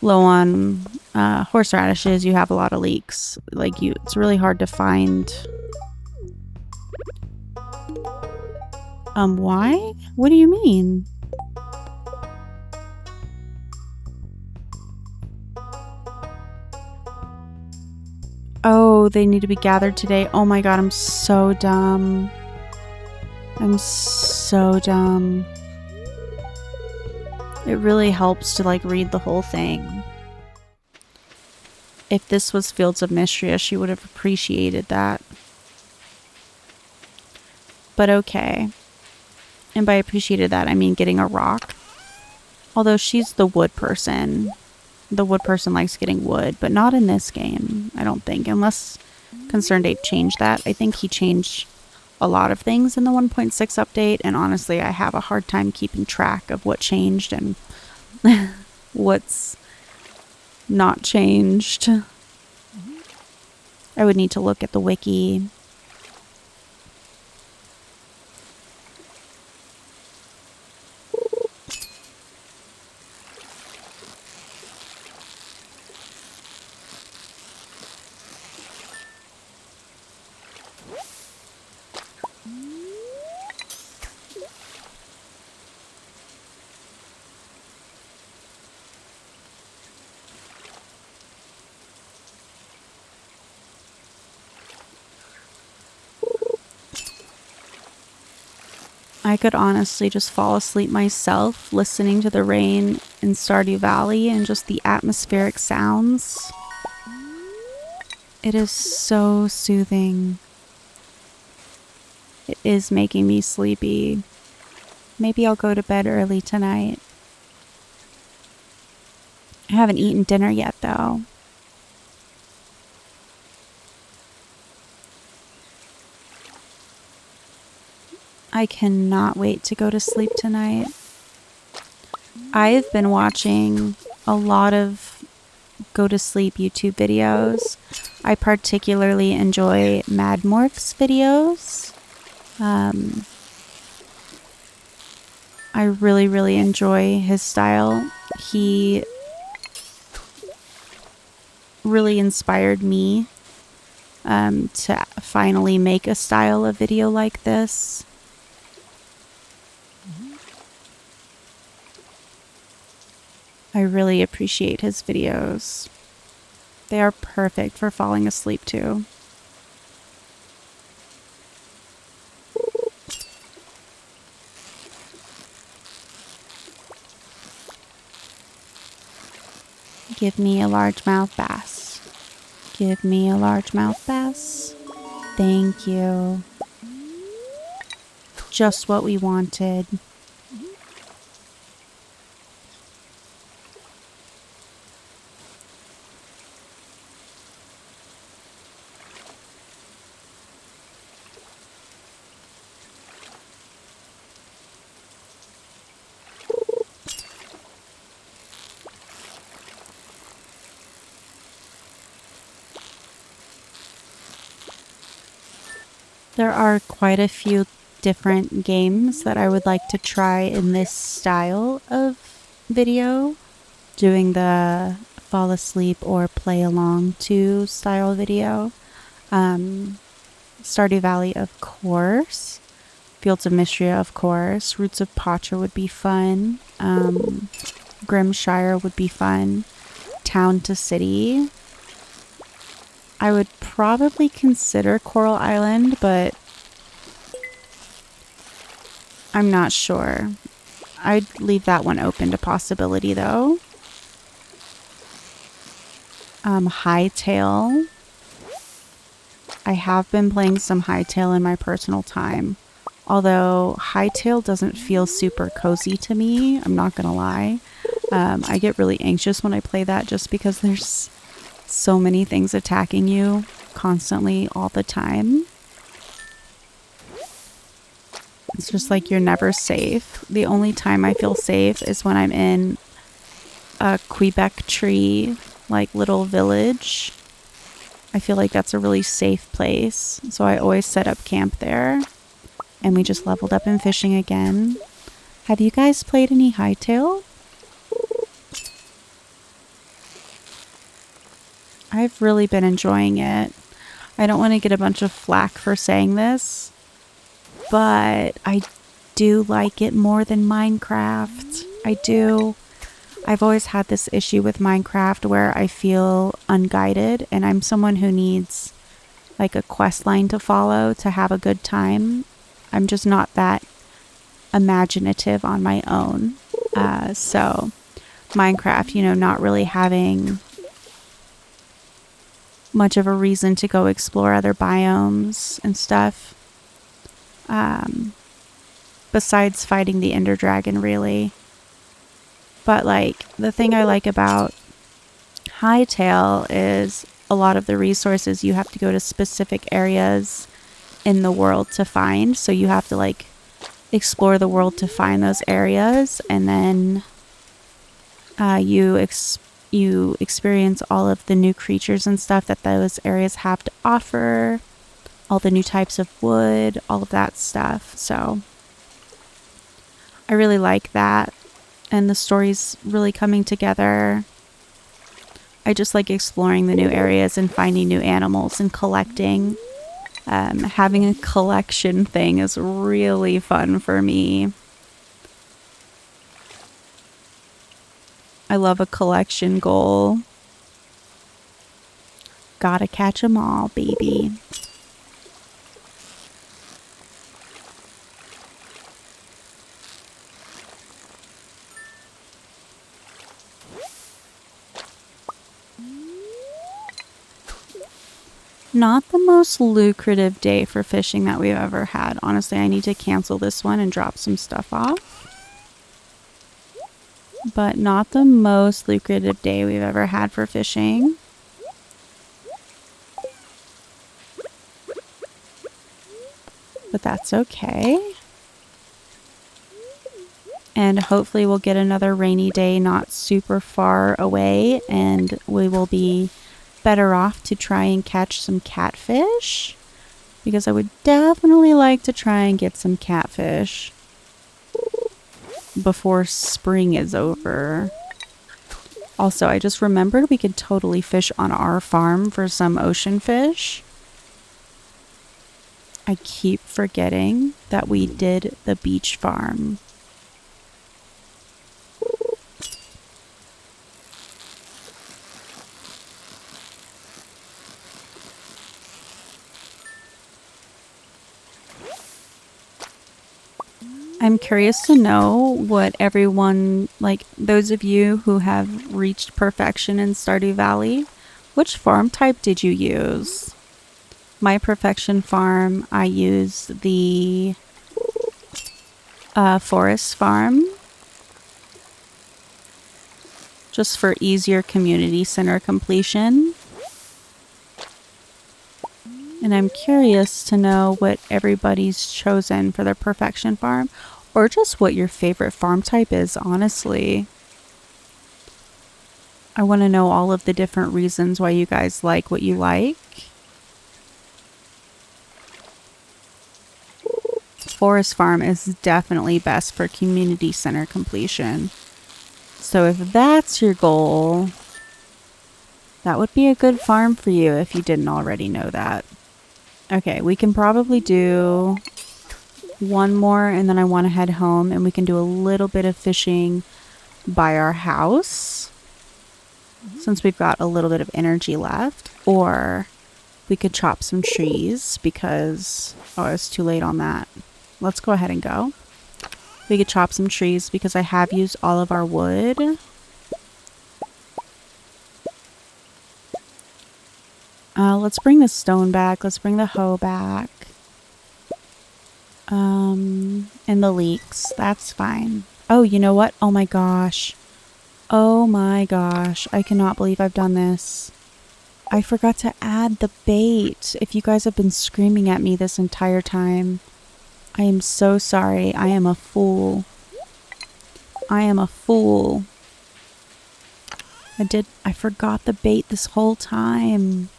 low on horseradishes, you have a lot of leeks. It's really hard to find. Why? What do you mean? Oh, they need to be gathered today. Oh my god, I'm so dumb. I'm so dumb. It really helps to read the whole thing. If this was Fields of Mistria, she would have appreciated that. But okay. And by appreciated that, I mean getting a rock. Although she's the wood person. The wood person likes getting wood, but not in this game, I don't think. Unless Concerned Ape changed that. I think he changed a lot of things in the 1.6 update, and honestly, I have a hard time keeping track of what changed and what's not changed. I would need to look at the wiki. I could honestly just fall asleep myself listening to the rain in Stardew Valley and just the atmospheric sounds. It is so soothing. It is making me sleepy. Maybe I'll go to bed early tonight. I haven't eaten dinner yet, though. I cannot wait to go to sleep tonight. I've been watching a lot of go to sleep YouTube videos. I particularly enjoy Mad Morph's videos. I really, really enjoy his style. He really inspired me to finally make a style of video like this. I really appreciate his videos. They are perfect for falling asleep to. Give me a largemouth bass. Give me a largemouth bass. Thank you. Just what we wanted. There are quite a few different games that I would like to try in this style of video. Doing the fall asleep or play along to style video. Stardew Valley, of course. Fields of Mistria, of course. Roots of Patra would be fun. Grimshire would be fun. Town to City. I would probably consider Coral Island, but I'm not sure. I'd leave that one open to possibility, though. Hightail. I have been playing some Hightail in my personal time. Although Hightail doesn't feel super cozy to me, I'm not gonna lie. I get really anxious when I play that just because there's so many things attacking you. constantly all the time. It's just like you're never safe. The only time I feel safe is when I'm in a Quebec tree, like little village. I feel like that's a really safe place. So I always set up camp there. And we just leveled up in fishing again. Have you guys played any Hightail? I've really been enjoying it. I don't want to get a bunch of flack for saying this, but I do like it more than Minecraft. I do. I've always had this issue with Minecraft where I feel unguided, and I'm someone who needs like a quest line to follow to have a good time. I'm just not that imaginative on my own. So Minecraft, you know, not really having much of a reason to go explore other biomes and stuff. Besides fighting the Ender Dragon, really. But like, the thing I like about Hightail is a lot of the resources you have to go to specific areas in the world to find. So you have to like explore the world to find those areas, and then you experience all of the new creatures and stuff that those areas have to offer, all the new types of wood, all of that stuff. So I really like that, and the story's really coming together. I just like exploring the new areas and finding new animals and collecting. Having a collection thing is really fun for me. I love a collection goal. Gotta catch 'em all, baby. Not the most lucrative day for fishing that we've ever had. Honestly, I need to cancel this one and drop some stuff off. But not the most lucrative day we've ever had for fishing. But that's okay. And hopefully we'll get another rainy day not super far away, and we will be better off to try and catch some catfish, because I would definitely like to try and get some catfish before spring is over. Also, I just remembered we could totally fish on our farm for some ocean fish. I keep forgetting that we did the beach farm. I'm curious to know what everyone, like those of you who have reached perfection in Stardew Valley, which farm type did you use? My perfection farm, I used the forest farm, just for easier community center completion. And I'm curious to know what everybody's chosen for their perfection farm, or just what your favorite farm type is, honestly. I want to know all of the different reasons why you guys like what you like. Forest farm is definitely best for community center completion. So if that's your goal, that would be a good farm for you if you didn't already know that. Okay, we can probably do one more, and then I want to head home, and we can do a little bit of fishing by our house since we've got a little bit of energy left. Or we could chop some trees because, oh, it's too late on that. Let's go ahead and go. We could chop some trees because I have used all of our wood. Let's bring the stone back. Let's bring the hoe back. And the leeks. That's fine. Oh, you know what? Oh my gosh. Oh my gosh. I cannot believe I've done this. I forgot to add the bait. If you guys have been screaming at me this entire time, I am so sorry. I am a fool. I am a fool. I forgot the bait this whole time.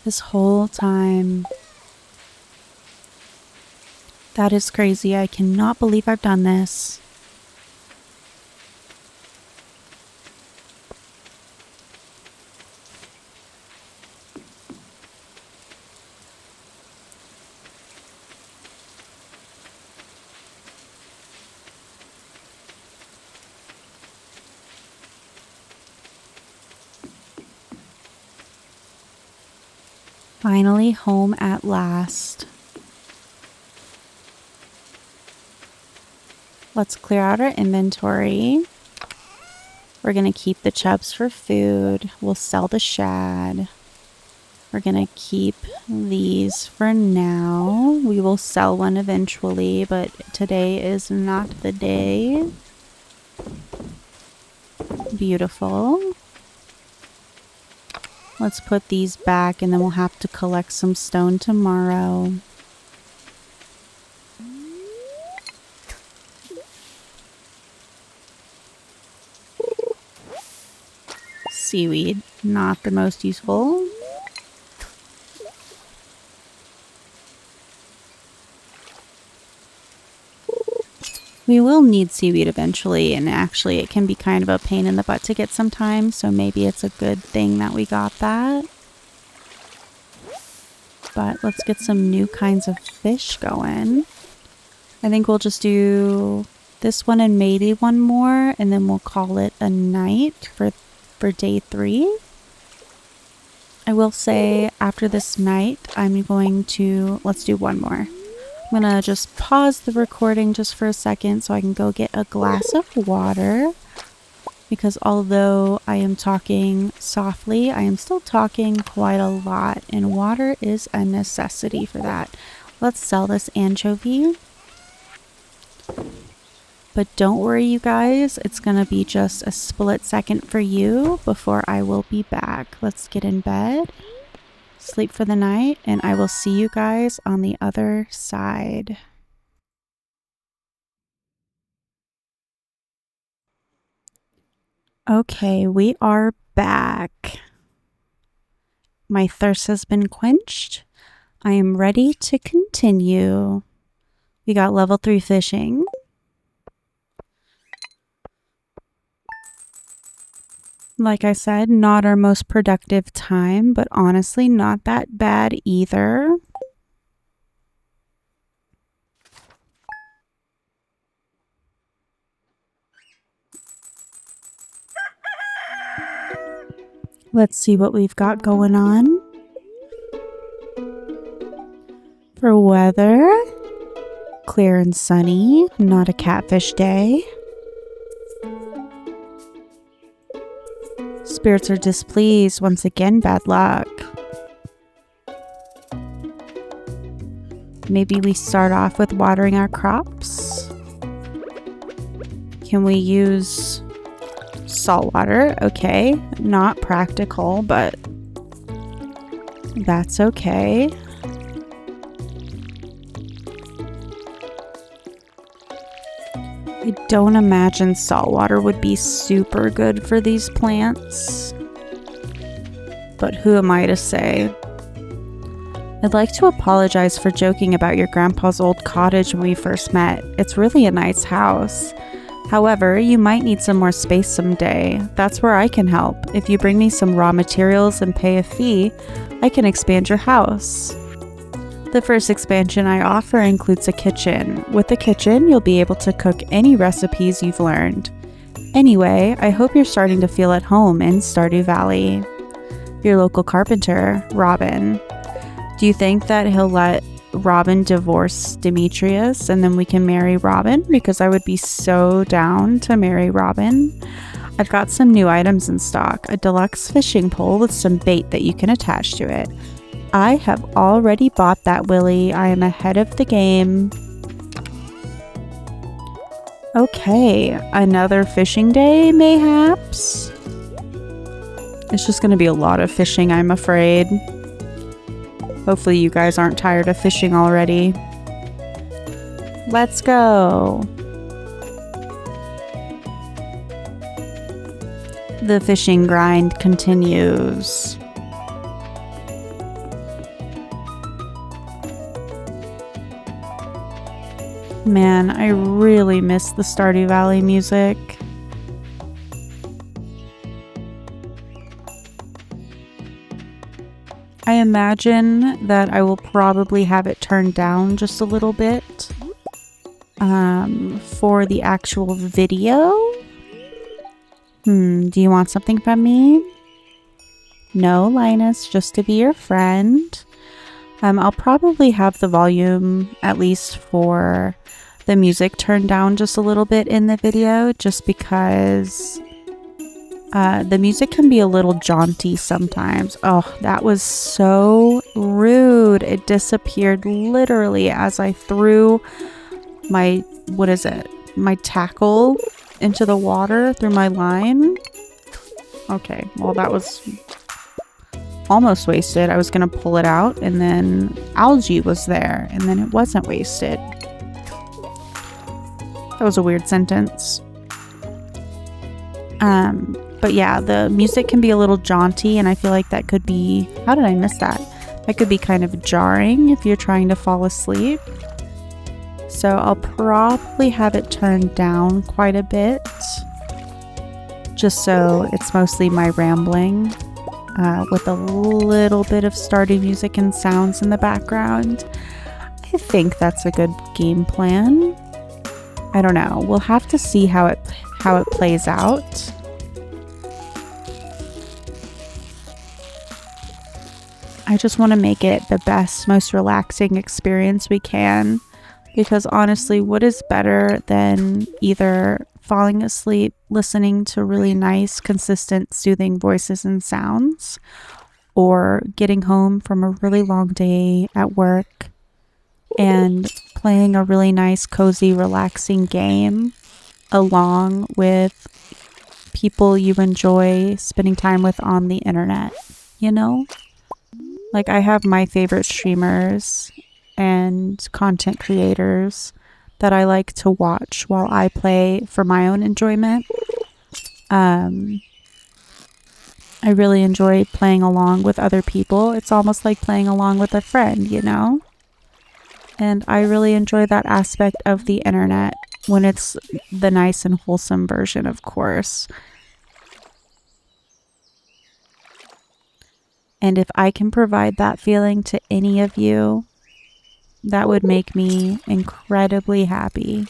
This whole time. That is crazy. I cannot believe I've done this. Finally home at last. Let's clear out our inventory. We're going to keep the chubs for food. We'll sell the shad. We're going to keep these for now. We will sell one eventually, but today is not the day. Beautiful. Let's put these back and then we'll have to collect some stone tomorrow. Seaweed, not the most useful. We will need seaweed eventually, and actually it can be kind of a pain in the butt to get sometimes, so maybe it's a good thing that we got that. But let's get some new kinds of fish going. I think we'll just do this one and maybe one more, and then we'll call it a night for day 3. I will say after this night, let's do one more. I'm gonna just pause the recording just for a second so I can go get a glass of water, because although I am talking softly, I am still talking quite a lot, and water is a necessity for that. Let's sell this anchovy. But don't worry, you guys, it's gonna be just a split second for you before I will be back. Let's get in bed, sleep for the night, and I will see you guys on the other side. Okay, we are back. My thirst has been quenched. I am ready to continue. We got level 3 fishing. Like I said, not our most productive time, but honestly not that bad either. Let's see what we've got going on. For weather, clear and sunny, not a catfish day. Spirits are displeased. Once again, bad luck. Maybe we start off with watering our crops. Can we use salt water? Okay, not practical, but that's okay. I don't imagine salt water would be super good for these plants, but who am I to say? I'd like to apologize for joking about your grandpa's old cottage when we first met. It's really a nice house. However, you might need some more space someday. That's where I can help. If you bring me some raw materials and pay a fee, I can expand your house. The first expansion I offer includes a kitchen. With the kitchen, you'll be able to cook any recipes you've learned. Anyway, I hope you're starting to feel at home in Stardew Valley. Your local carpenter, Robin. Do you think that he'll let Robin divorce Demetrius and then we can marry Robin? Because I would be so down to marry Robin. I've got some new items in stock. A deluxe fishing pole with some bait that you can attach to it. I have already bought that, Willie. I am ahead of the game. Okay, another fishing day, mayhaps? It's just going to be a lot of fishing, I'm afraid. Hopefully you guys aren't tired of fishing already. Let's go. The fishing grind continues. Man, I really miss the Stardew Valley music. I imagine that I will probably have it turned down just a little bit for the actual video. Do you want something from me? No, Linus, just to be your friend. I'll probably have the volume, at least for the music, turned down just a little bit in the video, just because the music can be a little jaunty sometimes. Oh, that was so rude. It disappeared literally as I threw my, my tackle into the water through my line. Okay, well that was almost wasted. I was gonna pull it out and then algae was there and then it wasn't wasted. That was a weird sentence. But yeah, the music can be a little jaunty and I feel like that could be, how did I miss that? That could be kind of jarring if you're trying to fall asleep. So I'll probably have it turned down quite a bit, just so it's mostly my rambling with a little bit of Stardew music and sounds in the background. I think that's a good game plan. I don't know. We'll have to see how it plays out. I just want to make it the best, most relaxing experience we can. Because honestly, what is better than either falling asleep listening to really nice, consistent, soothing voices and sounds, or getting home from a really long day at work and playing a really nice, cozy, relaxing game along with people you enjoy spending time with on the internet, you know? Like, I have my favorite streamers and content creators that I like to watch while I play for my own enjoyment. I really enjoy playing along with other people. It's almost like playing along with a friend, you know? And I really enjoy that aspect of the internet when it's the nice and wholesome version, of course. And if I can provide that feeling to any of you, that would make me incredibly happy.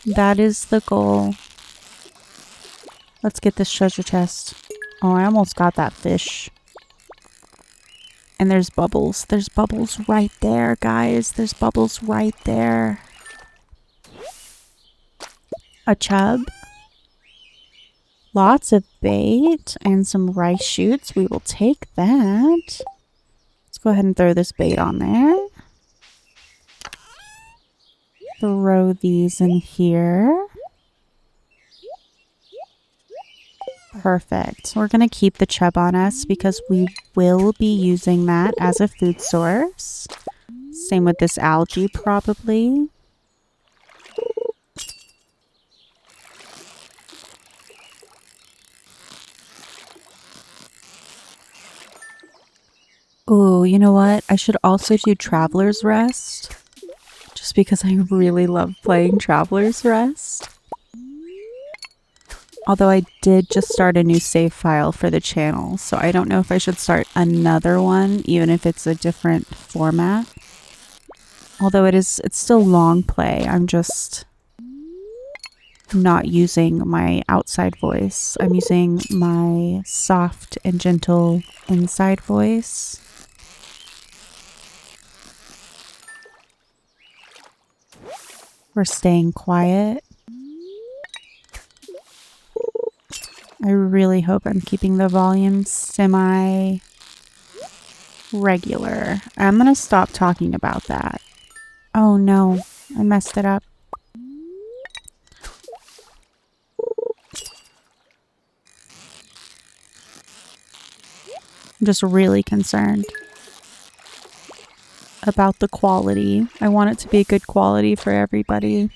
That is the goal. Let's get this treasure chest. Oh, I almost got that fish. And there's bubbles. There's bubbles right there, guys. There's bubbles right there. A chub. Lots of bait and some rice shoots. We will take that. Let's go ahead and throw this bait on there. Throw these in here. Perfect. We're going to keep the chub on us because we will be using that as a food source. Same with this algae, probably. Ooh, you know what? I should also do Traveler's Rest. Just because I really love playing Traveler's Rest. Although I did just start a new save file for the channel, so I don't know if I should start another one, even if it's a different format. Although it's still Longplay. I'm just not using my outside voice. I'm using my soft and gentle inside voice. We're staying quiet. I really hope I'm keeping the volume semi-regular. I'm gonna stop talking about that. Oh no, I messed it up. I'm just really concerned about the quality. I want it to be a good quality for everybody.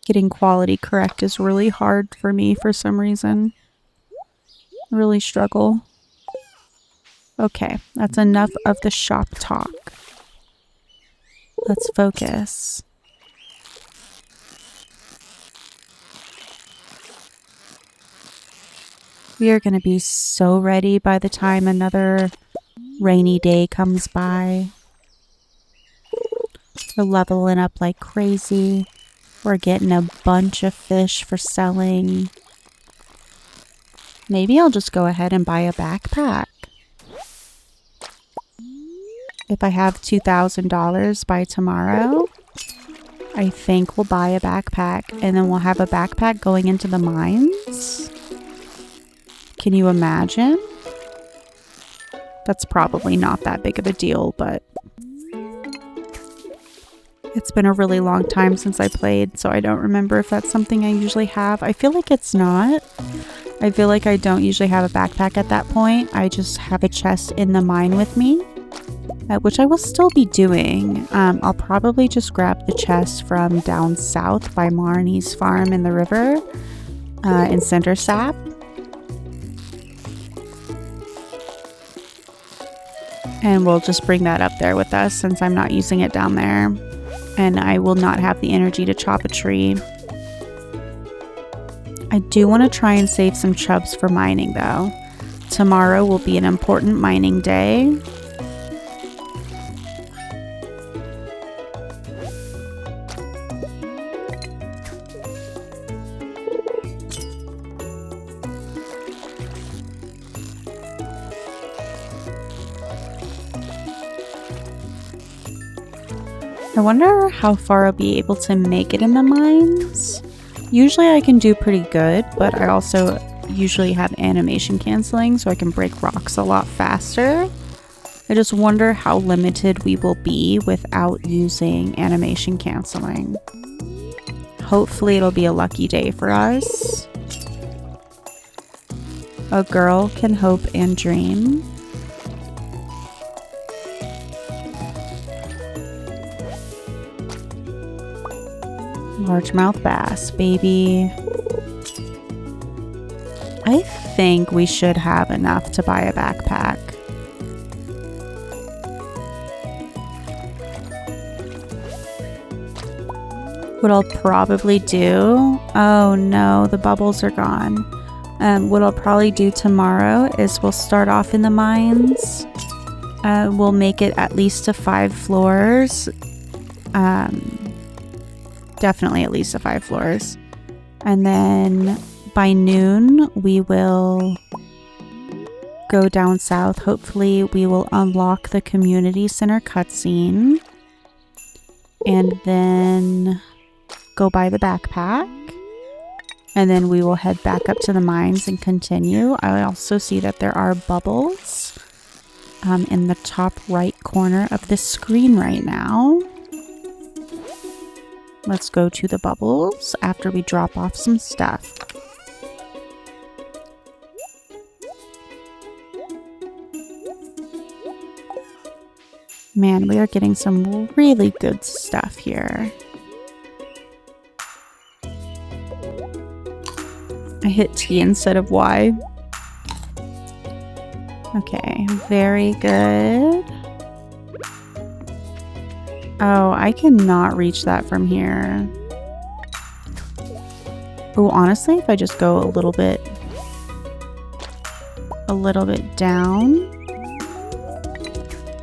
Getting quality correct is really hard for me for some reason. I really struggle. Okay, that's enough of the shop talk. Let's focus. We are going to be so ready by the time another rainy day comes by. We're leveling up like crazy. We're getting a bunch of fish for selling. Maybe I'll just go ahead and buy a backpack. If I have $2,000 by tomorrow, I think we'll buy a backpack and then we'll have a backpack going into the mines. Can you imagine? That's probably not that big of a deal, but it's been a really long time since I played, so I don't remember if that's something I usually have. I feel like it's not. I feel like I don't usually have a backpack at that point. I just have a chest in the mine with me, which I will still be doing. I'll probably just grab the chest from down south by Marnie's farm in the river in Cinder Sap. And we'll just bring that up there with us since I'm not using it down there. And I will not have the energy to chop a tree. I do want to try and save some chubs for mining though. Tomorrow will be an important mining day. I wonder how far I'll be able to make it in the mines. Usually I can do pretty good, but I also usually have animation canceling so I can break rocks a lot faster. I just wonder how limited we will be without using animation canceling. Hopefully it'll be a lucky day for us. A girl can hope and dream. Largemouth bass, baby. I think we should have enough to buy a backpack. What I'll probably do... Oh no, the bubbles are gone. What I'll probably do tomorrow is we'll start off in the mines. We'll make it at least to 5 floors. Definitely at least to 5 floors. And then by noon, we will go down south. Hopefully, we will unlock the community center cutscene. And then go buy the backpack. And then we will head back up to the mines and continue. I also see that there are bubbles in the top right corner of the screen right now. Let's go to the bubbles after we drop off some stuff. Man, we are getting some really good stuff here. I hit T instead of Y. Okay, very good. Oh, I cannot reach that from here. Oh, honestly, if I just go a little bit down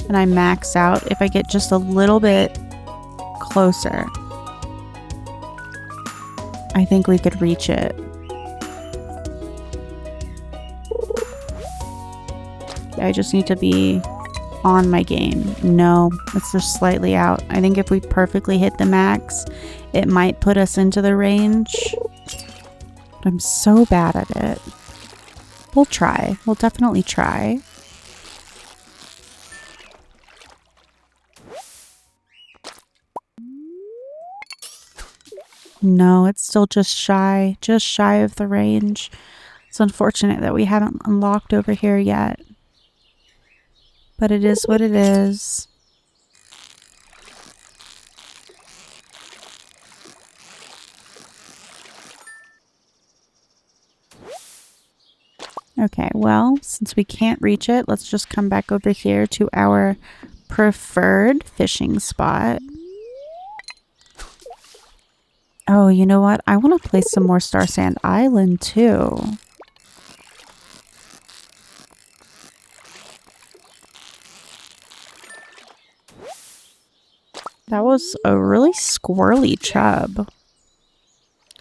and I max out, if I get just a little bit closer, I think we could reach it. I just need to be on my game. No, it's just slightly out. I think if we perfectly hit the max, it might put us into the range. But I'm so bad at it. We'll try. We'll definitely try. No, it's still just shy of the range. It's unfortunate that we haven't unlocked over here yet. But it is what it is. Okay, well, since we can't reach it, let's just come back over here to our preferred fishing spot. Oh, you know what? I want to place some more Star Sand Island, too. That was a really squirrely chub.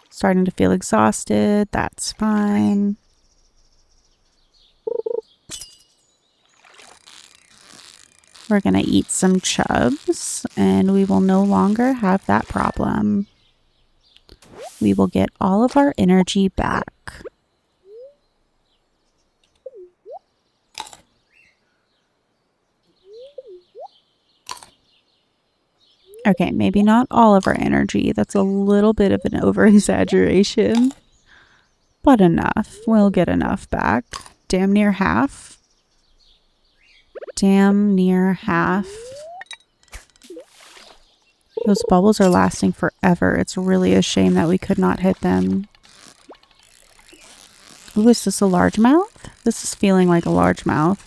Starting to feel exhausted. That's fine. We're going to eat some chubs, and we will no longer have that problem. We will get all of our energy back. Okay, maybe not all of our energy. That's a little bit of an over-exaggeration. But enough. We'll get enough back. Damn near half. Damn near half. Those bubbles are lasting forever. It's really a shame that we could not hit them. Ooh, is this a largemouth? This is feeling like a largemouth.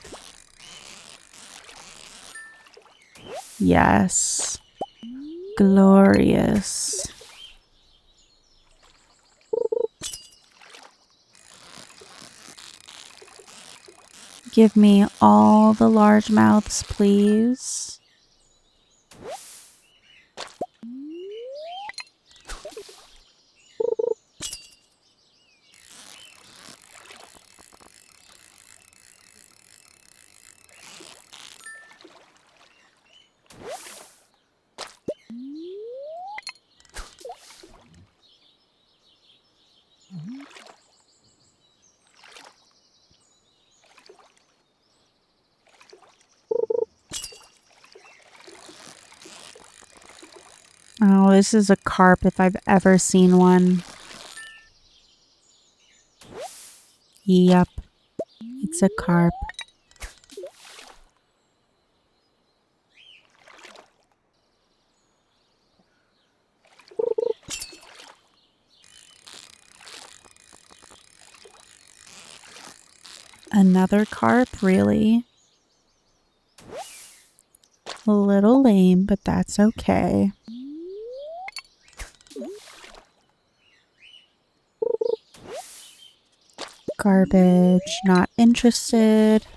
Yes. Glorious. Give me all the largemouths, please. Oh, this is a carp if I've ever seen one. Yep, it's a carp. Another carp, really? A little lame, but that's okay. Garbage, not interested.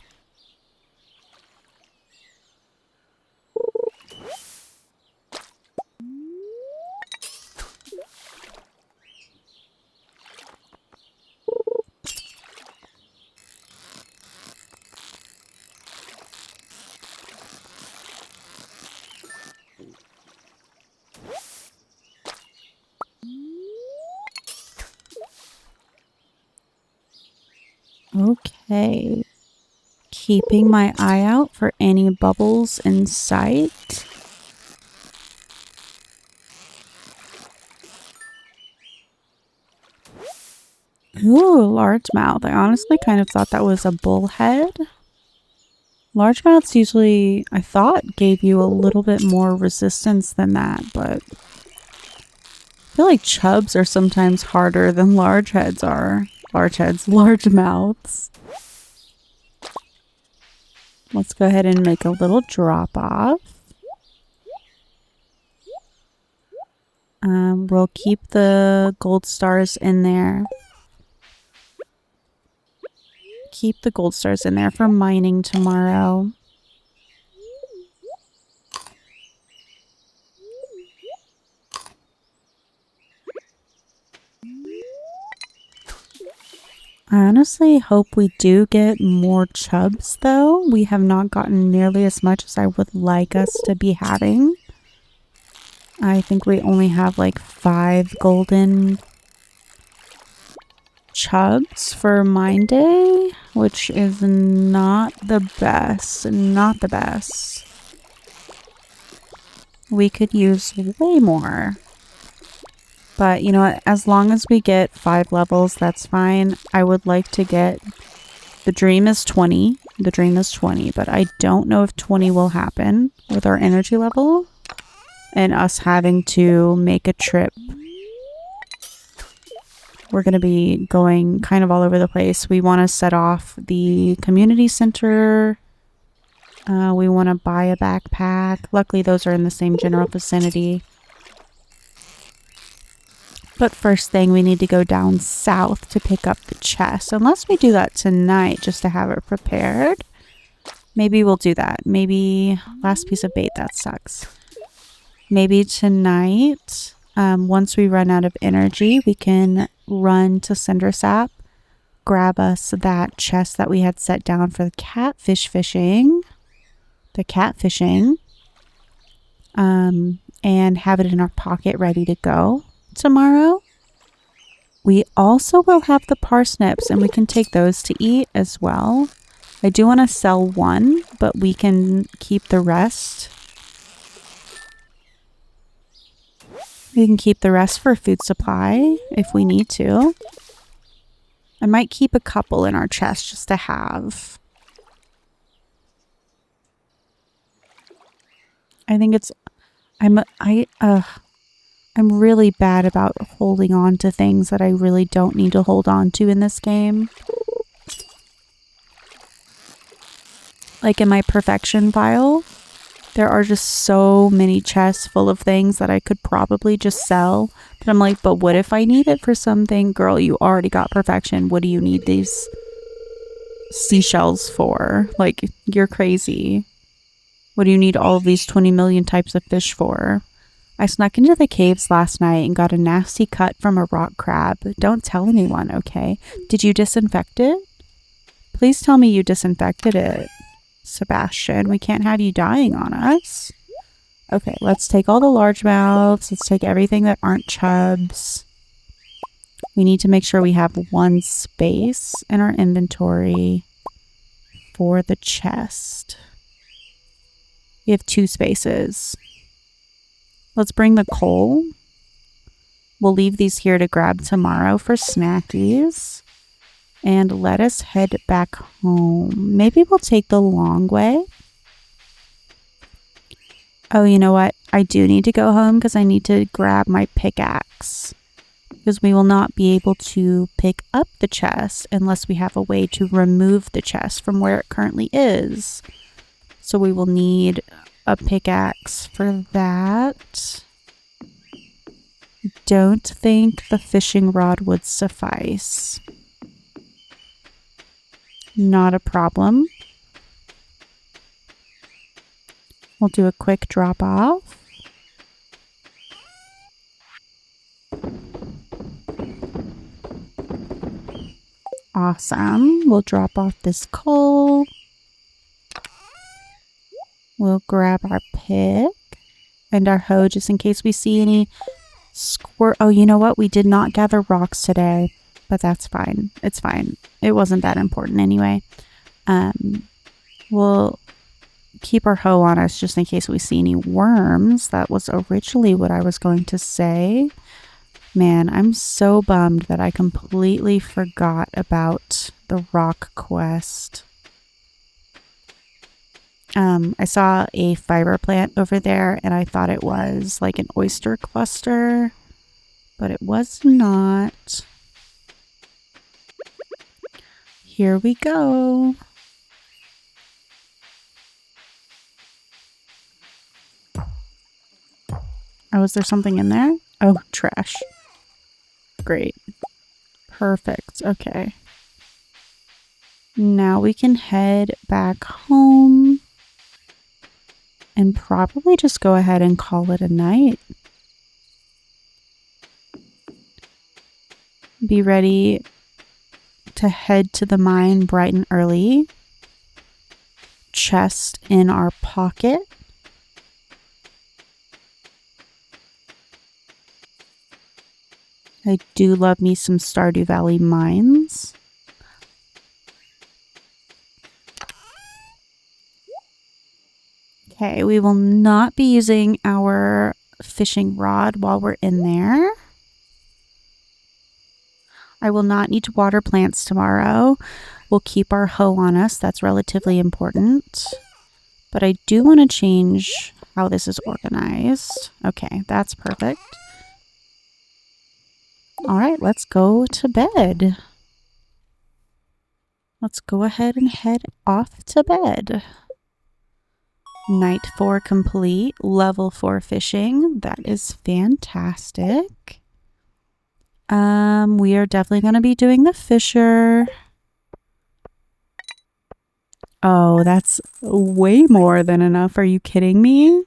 Okay. Keeping my eye out for any bubbles in sight. Ooh, largemouth. I honestly kind of thought that was a bullhead. Largemouths usually, I thought, gave you a little bit more resistance than that, but I feel like chubs are sometimes harder than large heads are. Large heads, large mouths. Let's go ahead and make a little drop off. We'll keep the gold stars in there. Keep the gold stars in there for mining tomorrow. I honestly hope we do get more chubs, though. We have not gotten nearly as much as I would like us to be having. I think we only have like 5 golden chubs for mine day, which is not the best. Not the best. We could use way more. But you know what? As long as we get 5 levels, that's fine. I would like to get... The dream is 20. The dream is 20, but I don't know if 20 will happen with our energy level and us having to make a trip. We're going to be going kind of all over the place. We want to set off the community center. We want to buy a backpack. Luckily, those are in the same general vicinity. But first thing, we need to go down south to pick up the chest. Unless we do that tonight just to have it prepared. Maybe we'll do that. Maybe last piece of bait, that sucks. Maybe tonight, once we run out of energy, we can run to Cindersap, grab us that chest that we had set down for the catfish fishing. And have it in our pocket ready to go tomorrow. We also will have the parsnips and we can take those to eat as well. I do want to sell one, but we can keep the rest. We can keep the rest for food supply if we need to. I might keep a couple in our chest just to have. I think it's... I'm really bad about holding on to things that I really don't need to hold on to in this game. Like in my perfection file, there are just so many chests full of things that I could probably just sell. But I'm like, but what if I need it for something? Girl, you already got perfection. What do you need these seashells for? Like, you're crazy. What do you need all of these 20 million types of fish for? I snuck into the caves last night and got a nasty cut from a rock crab. Don't tell anyone, okay? Did you disinfect it? Please tell me you disinfected it, Sebastian. We can't have you dying on us. Okay, let's take all the largemouths. Let's take everything that aren't chubs. We need to make sure we have one space in our inventory for the chest. We have 2 spaces. Let's bring the coal. We'll leave these here to grab tomorrow for snackies. And let us head back home. Maybe we'll take the long way. Oh, you know what? I do need to go home because I need to grab my pickaxe. Because we will not be able to pick up the chest unless we have a way to remove the chest from where it currently is. So we will need a pickaxe for that. Don't think the fishing rod would suffice. Not a problem. We'll do a quick drop off. Awesome. We'll drop off this coal. We'll grab our pick and our hoe just in case we see any squirt. Oh, you know what? We did not gather rocks today, but that's fine. It's fine. It wasn't that important anyway. We'll keep our hoe on us just in case we see any worms. That was originally what I was going to say. Man, I'm so bummed that I completely forgot about the rock quest. I saw a fiber plant over there and I thought it was like an oyster cluster, but it was not. Here we go. Oh, is there something in there? Oh, trash. Great. Perfect. Okay. Now we can head back home and probably just go ahead and call it a night. Be ready to head to the mine bright and early. Chest in our pocket. I do love me some Stardew Valley mines. Okay, we will not be using our fishing rod while we're in there. I will not need to water plants tomorrow. We'll keep our hoe on us. That's relatively important. But I do want to change how this is organized. Okay, that's perfect. All right, let's go to bed. Let's go ahead and head off to bed. Night 4 complete. Level 4 fishing. That is fantastic. We are definitely going to be doing the fisher. Oh, that's way more than enough. Are you kidding me?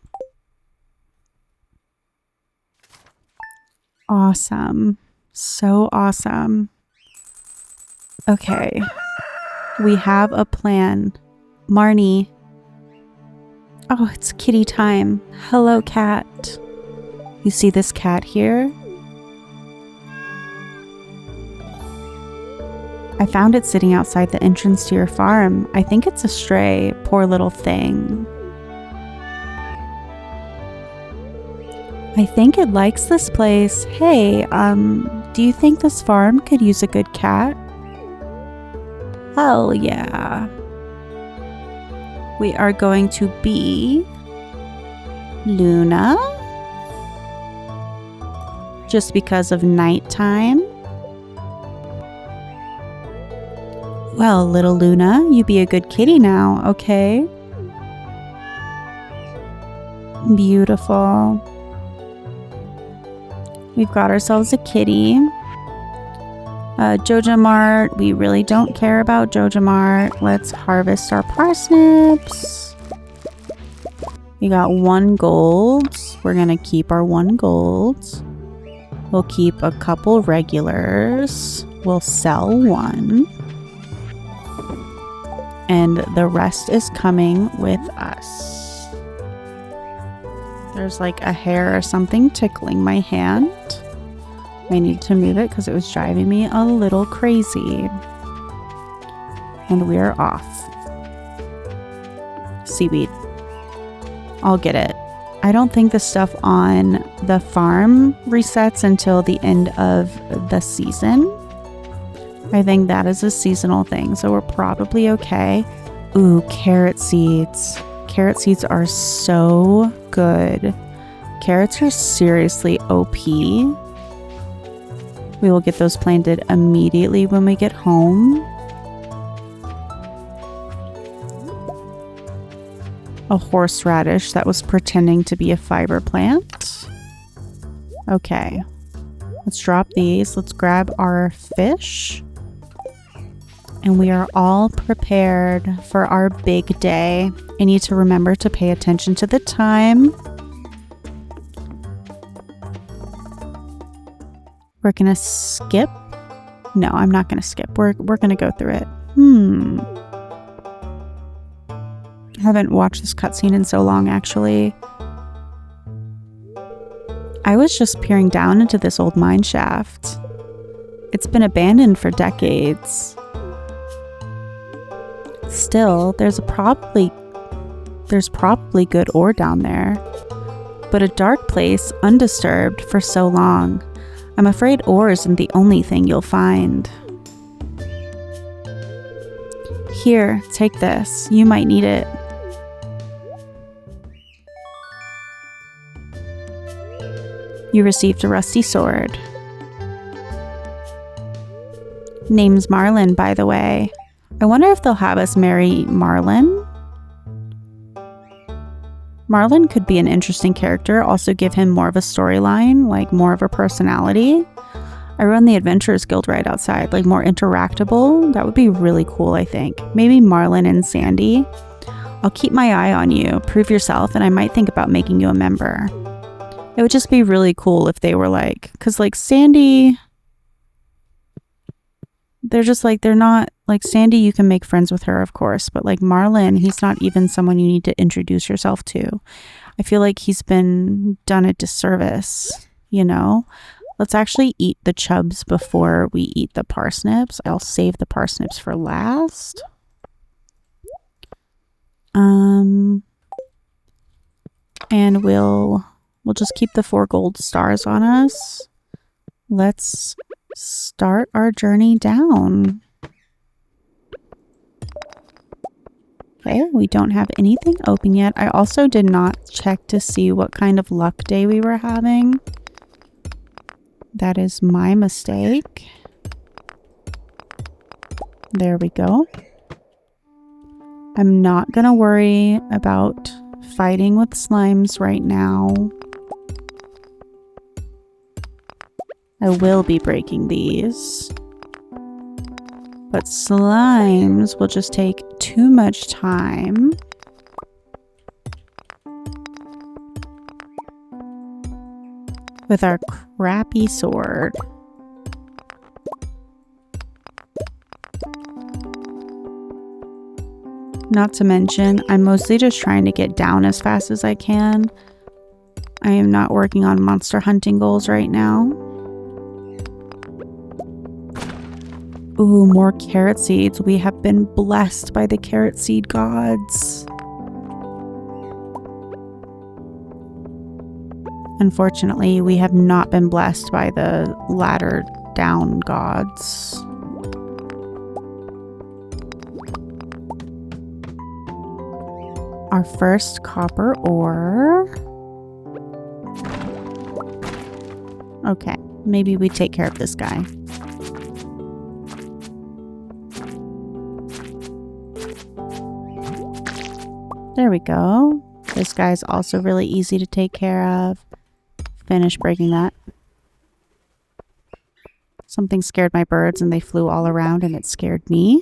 Awesome. So awesome. Okay. We have a plan. Marnie. Oh, it's kitty time. Hello, cat. You see this cat here? I found it sitting outside the entrance to your farm. I think it's a stray. Poor little thing. I think it likes this place. Hey, do you think this farm could use a good cat? Hell yeah. We are going to be Luna. Just because of nighttime. Well, little Luna, you be a good kitty now, okay? Beautiful. We've got ourselves a kitty. Joja Mart, we really don't care about Joja Mart. Let's harvest our parsnips. We got 1 gold. We're gonna keep our 1 gold. We'll keep a couple regulars. We'll sell 1. And the rest is coming with us. There's like a hair or something tickling my hand. I need to move it because it was driving me a little crazy. And we are off. Seaweed. I'll get it. I don't think the stuff on the farm resets until the end of the season. I think that is a seasonal thing, so we're probably okay. Ooh, carrot seeds. Carrot seeds are so good. Carrots are seriously OP. We will get those planted immediately when we get home. A horseradish that was pretending to be a fiber plant. Okay. Let's drop these. Let's grab our fish. And we are all prepared for our big day. I need to remember to pay attention to the time. We're gonna skip. No, I'm not gonna skip. We're gonna go through it. I haven't watched this cutscene in so long, actually. I was just peering down into this old mine shaft. It's been abandoned for decades. Still, there's probably good ore down there. But a dark place, undisturbed for so long. I'm afraid ore isn't the only thing you'll find. Here, take this. You might need it. You received a rusty sword. Name's Marlin, by the way. I wonder if they'll have us marry Marlin. Marlin could be an interesting character, also give him more of a storyline, like more of a personality. I run the Adventurers Guild right outside, like more interactable. That would be really cool, I think. Maybe Marlin and Sandy. I'll keep my eye on you, prove yourself, and I might think about making you a member. It would just be really cool if they were like, because like Sandy, they're just like, they're not, like Sandy, you can make friends with her, of course, but like Marlin, he's not even someone you need to introduce yourself to. I feel like he's been done a disservice, you know? Let's actually eat the chubs before we eat the parsnips. I'll save the parsnips for last. And we'll just keep the 4 gold stars on us. Let's start our journey down. Okay, we don't have anything open yet. I also did not check to see what kind of luck day we were having. That is my mistake. There we go. I'm not gonna worry about fighting with slimes right now. I will be breaking these. But slimes will just take too much time. With our crappy sword. Not to mention, I'm mostly just trying to get down as fast as I can. I am not working on monster hunting goals right now. Ooh, more carrot seeds. We have been blessed by the carrot seed gods. Unfortunately, we have not been blessed by the ladder down gods. Our first copper ore. Okay, maybe we take care of this guy. There we go. This guy's also really easy to take care of. Finish breaking that. Something scared my birds and they flew all around and it scared me.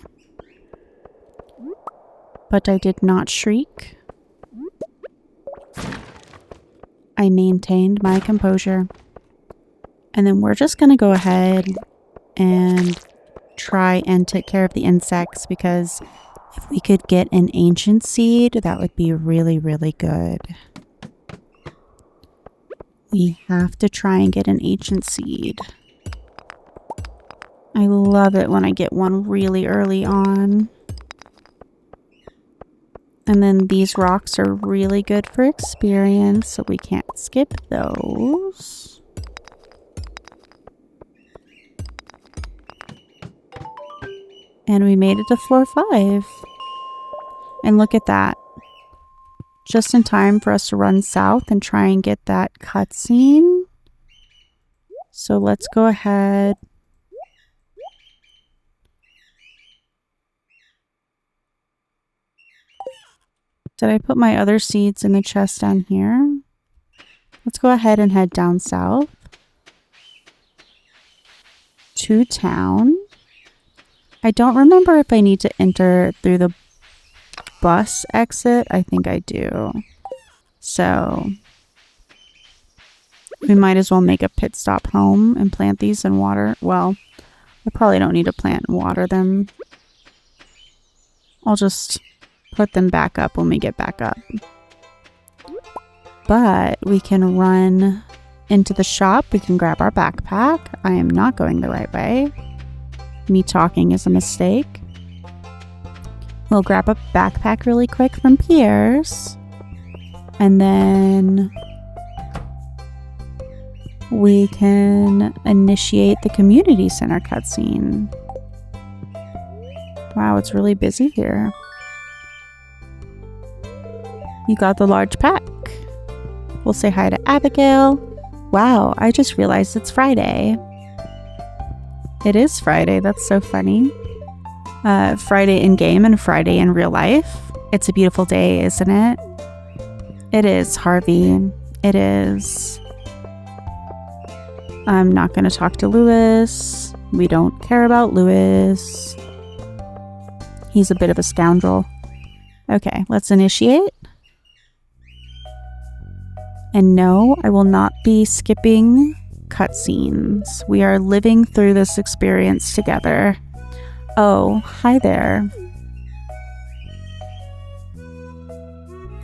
But I did not shriek. I maintained my composure. And then we're just going to go ahead and try and take care of the insects because if we could get an ancient seed, that would be really, really good. We have to try and get an ancient seed. I love it when I get one really early on. And then these rocks are really good for experience, so we can't skip those. And we made it to floor 5. And look at that. Just in time for us to run south and try and get that cutscene. So let's go ahead. Did I put my other seeds in the chest down here? Let's go ahead and head down south. To town. I don't remember if I need to enter through the bus exit. I think I do. So we might as well make a pit stop home and plant these in water. Well, I probably don't need to plant and water them. I'll just put them back up when we get back up. But we can run into the shop. We can grab our backpack. I am not going the right way. Me talking is a mistake. We'll grab a backpack really quick from Pierre's. And then we can initiate the community center cutscene. Wow, it's really busy here. You got the large pack. We'll say hi to Abigail. Wow, I just realized it's Friday. It is Friday. That's so funny. Friday in game and Friday in real life. It's a beautiful day, isn't it? It is, Harvey. It is. I'm not going to talk to Lewis. We don't care about Lewis. He's a bit of a scoundrel. Okay, let's initiate. And no, I will not be skipping cutscenes. We are living through this experience together. Oh, hi there.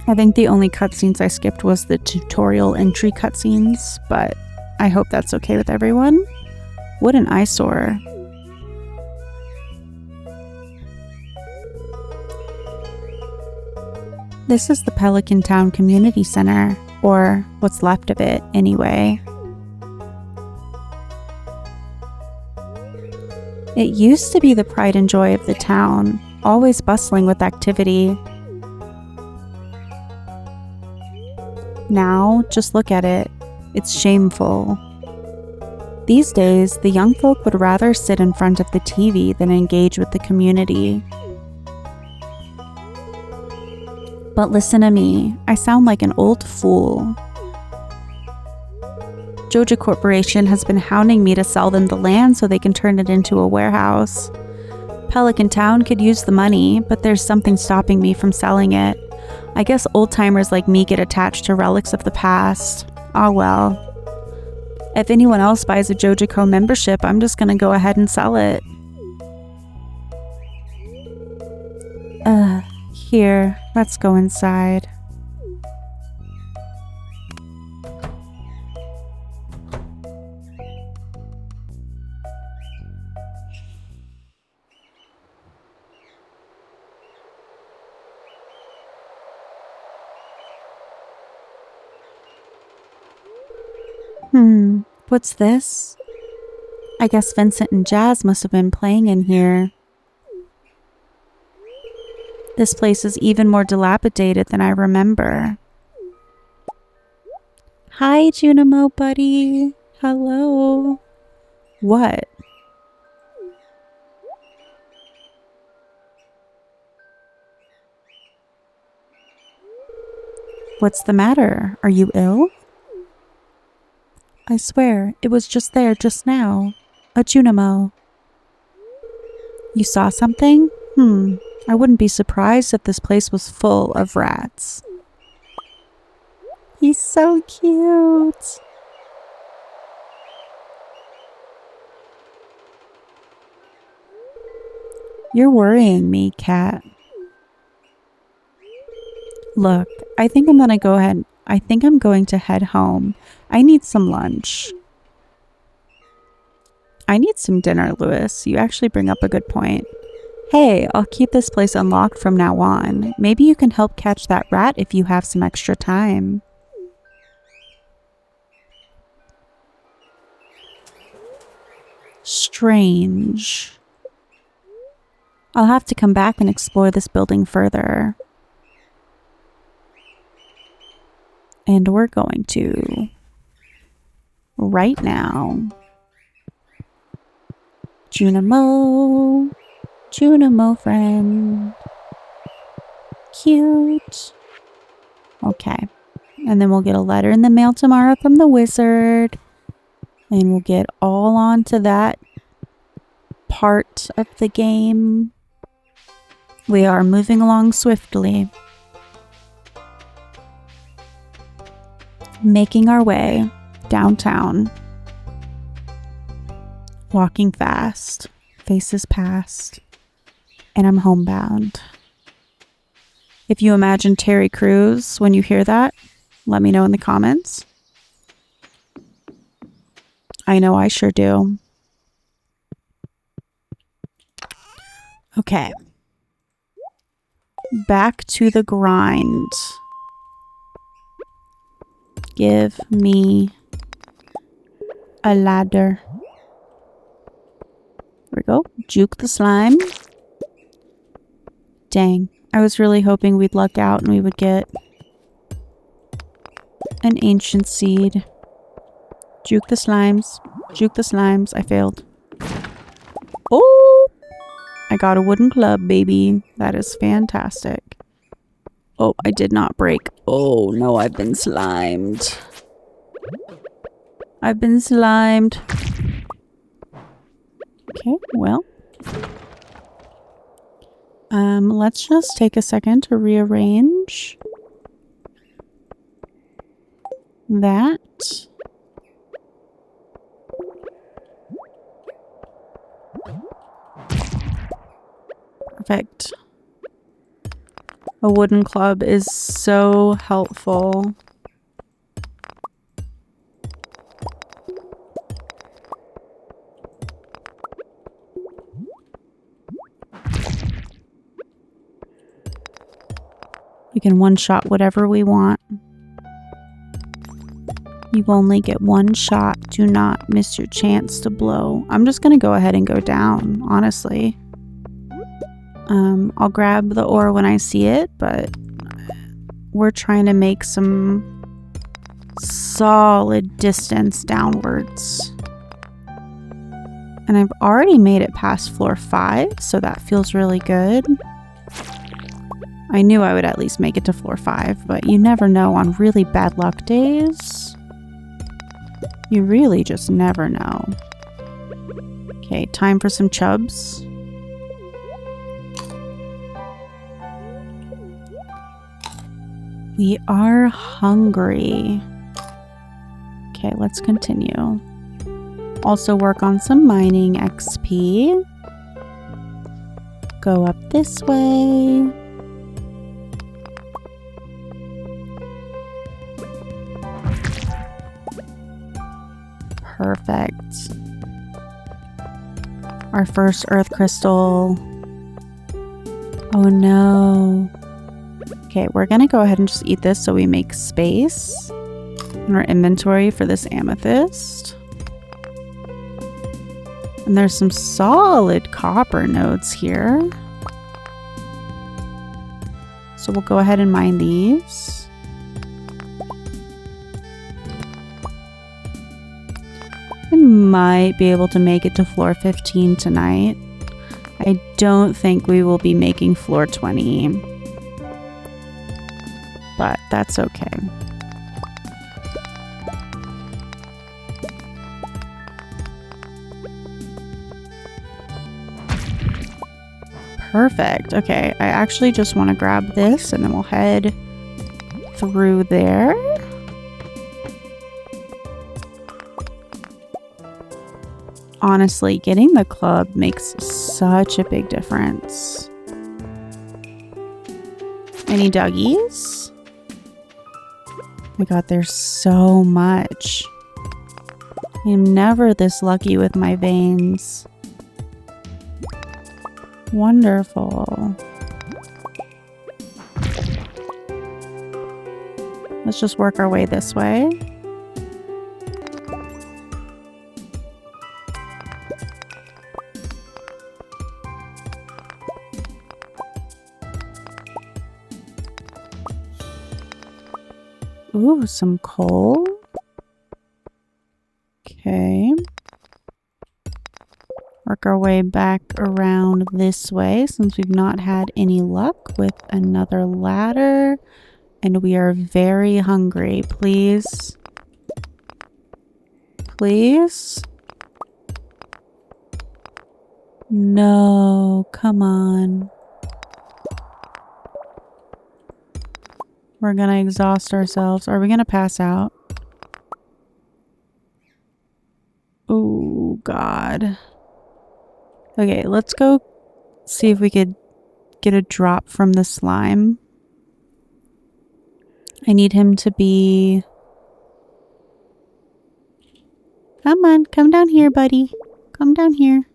I think the only cutscenes I skipped was the tutorial entry cutscenes, but I hope that's okay with everyone. What an eyesore. This is the Pelican Town Community Center, or what's left of it anyway. It used to be the pride and joy of the town, always bustling with activity. Now, just look at it. It's shameful. These days, the young folk would rather sit in front of the TV than engage with the community. But listen to me, I sound like an old fool. Joja Corporation has been hounding me to sell them the land so they can turn it into a warehouse. Pelican Town could use the money, but there's something stopping me from selling it. I guess old-timers like me get attached to relics of the past. Oh well. If anyone else buys a JojaCo membership, I'm just gonna go ahead and sell it. Here, let's go inside. What's this? I guess Vincent and Jazz must have been playing in here. This place is even more dilapidated than I remember. Hi, Junimo buddy. Hello. What? What's the matter? Are you ill? I swear, it was just there just now. A Junimo. You saw something? I wouldn't be surprised if this place was full of rats. He's so cute. You're worrying me, cat. Look, I think I'm going to head home. I need some lunch. I need some dinner, Louis. You actually bring up a good point. Hey, I'll keep this place unlocked from now on. Maybe you can help catch that rat if you have some extra time. Strange. I'll have to come back and explore this building further. And we're going to right now. Junimo friend. Cute. Okay. And then we'll get a letter in the mail tomorrow from the wizard. And we'll get all onto that part of the game. We are moving along swiftly. Making our way downtown. Walking fast. Faces past. And I'm homebound. If you imagine Terry Crews when you hear that, let me know in the comments. I know I sure do. Okay. Back to the grind. Give me a ladder. There we go. Juke the slime. Dang. I was really hoping we'd luck out and we would get an ancient seed. Juke the slimes. Juke the slimes. I failed. Oh! I got a wooden club, baby. That is fantastic. Oh, I did not break. Oh, no, I've been slimed. I've been slimed. Okay, well. Let's just take a second to rearrange that. Perfect. A wooden club is so helpful. We can one-shot whatever we want. You only get one shot. Do not miss your chance to blow. I'm just gonna go ahead and go down, honestly. I'll grab the ore when I see it, but we're trying to make some solid distance downwards. And I've already made it past floor 5, so that feels really good. I knew I would at least make it to floor 5, but you never know on really bad luck days. You really just never know. Okay, time for some chubs. We are hungry. Okay, let's continue. Also work on some mining XP. Go up this way. Perfect. Our first earth crystal. Oh no. Okay, we're gonna go ahead and just eat this so we make space in our inventory for this amethyst. And there's some solid copper nodes here. So we'll go ahead and mine these. I might be able to make it to floor 15 tonight. I don't think we will be making floor 20. But that's okay. Perfect. Okay, I actually just want to grab this and then we'll head through there. Honestly, getting the club makes such a big difference. Any duggies? Oh my god, there's so much. I'm never this lucky with my veins. Wonderful. Let's just work our way this way. Ooh, some coal. Okay. Work our way back around this way since we've not had any luck with another ladder. And we are very hungry. Please. Please? No, come on. We're gonna exhaust ourselves. Are we gonna pass out? Oh, God. Okay, let's go see if we could get a drop from the slime. I need him to be... Come on, come down here, buddy. Come down here.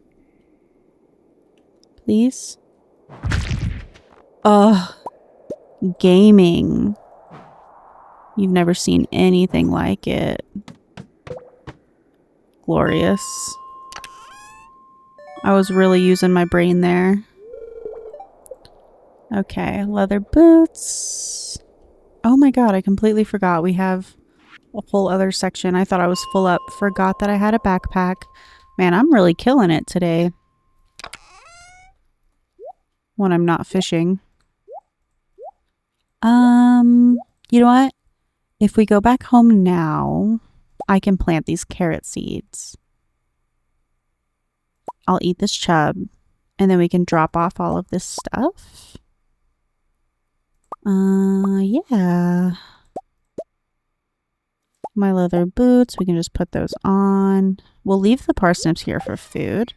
Please. Ugh. Gaming. You've never seen anything like it. Glorious. I was really using my brain there. Okay, leather boots. Oh my god, I completely forgot we have a whole other section. I thought I was full up. Forgot that I had a backpack. Man, I'm really killing it today. When I'm not fishing. You know what? If we go back home now, I can plant these carrot seeds. I'll eat this chub, and then we can drop off all of this stuff. Yeah. My leather boots, we can just put those on. We'll leave the parsnips here for food.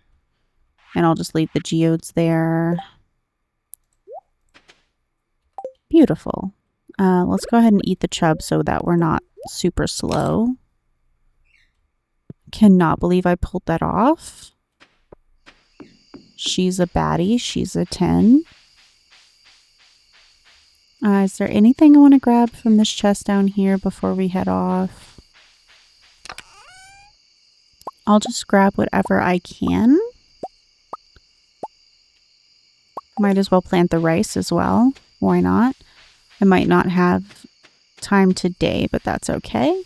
And I'll just leave the geodes there. Beautiful. Let's go ahead and eat the chub so that we're not super slow. Cannot believe I pulled that off. She's a baddie. She's a 10. Is there anything I want to grab from this chest down here before we head off? I'll just grab whatever I can. Might as well plant the rice as well. Why not? I might not have time today, but that's okay.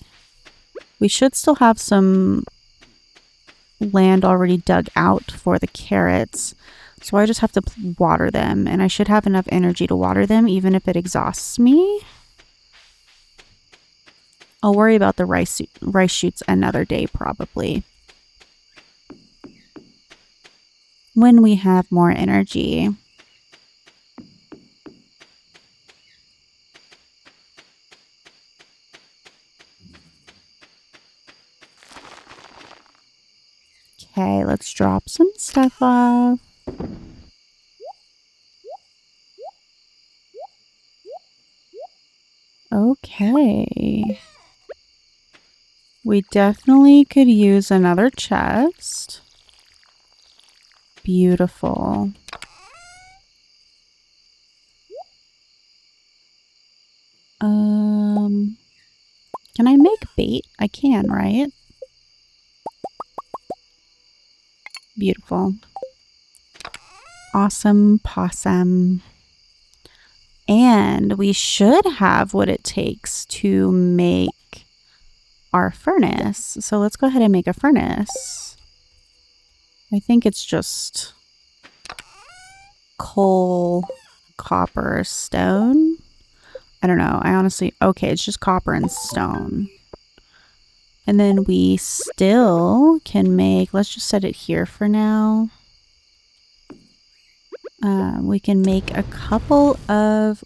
We should still have some land already dug out for the carrots. So I just have to water them, and I should have enough energy to water them even if it exhausts me. I'll worry about the rice shoots another day probably. When we have more energy. Okay, let's drop some stuff off. Okay. We definitely could use another chest. Beautiful. Can I make bait? I can, right? Beautiful. Awesome possum. And we should have what it takes to make our furnace. So let's go ahead and make a furnace. I think it's just coal, copper, stone. I don't know. I honestly... Okay, it's just copper and stone. And then we still can make... Let's just set it here for now. We can make a couple of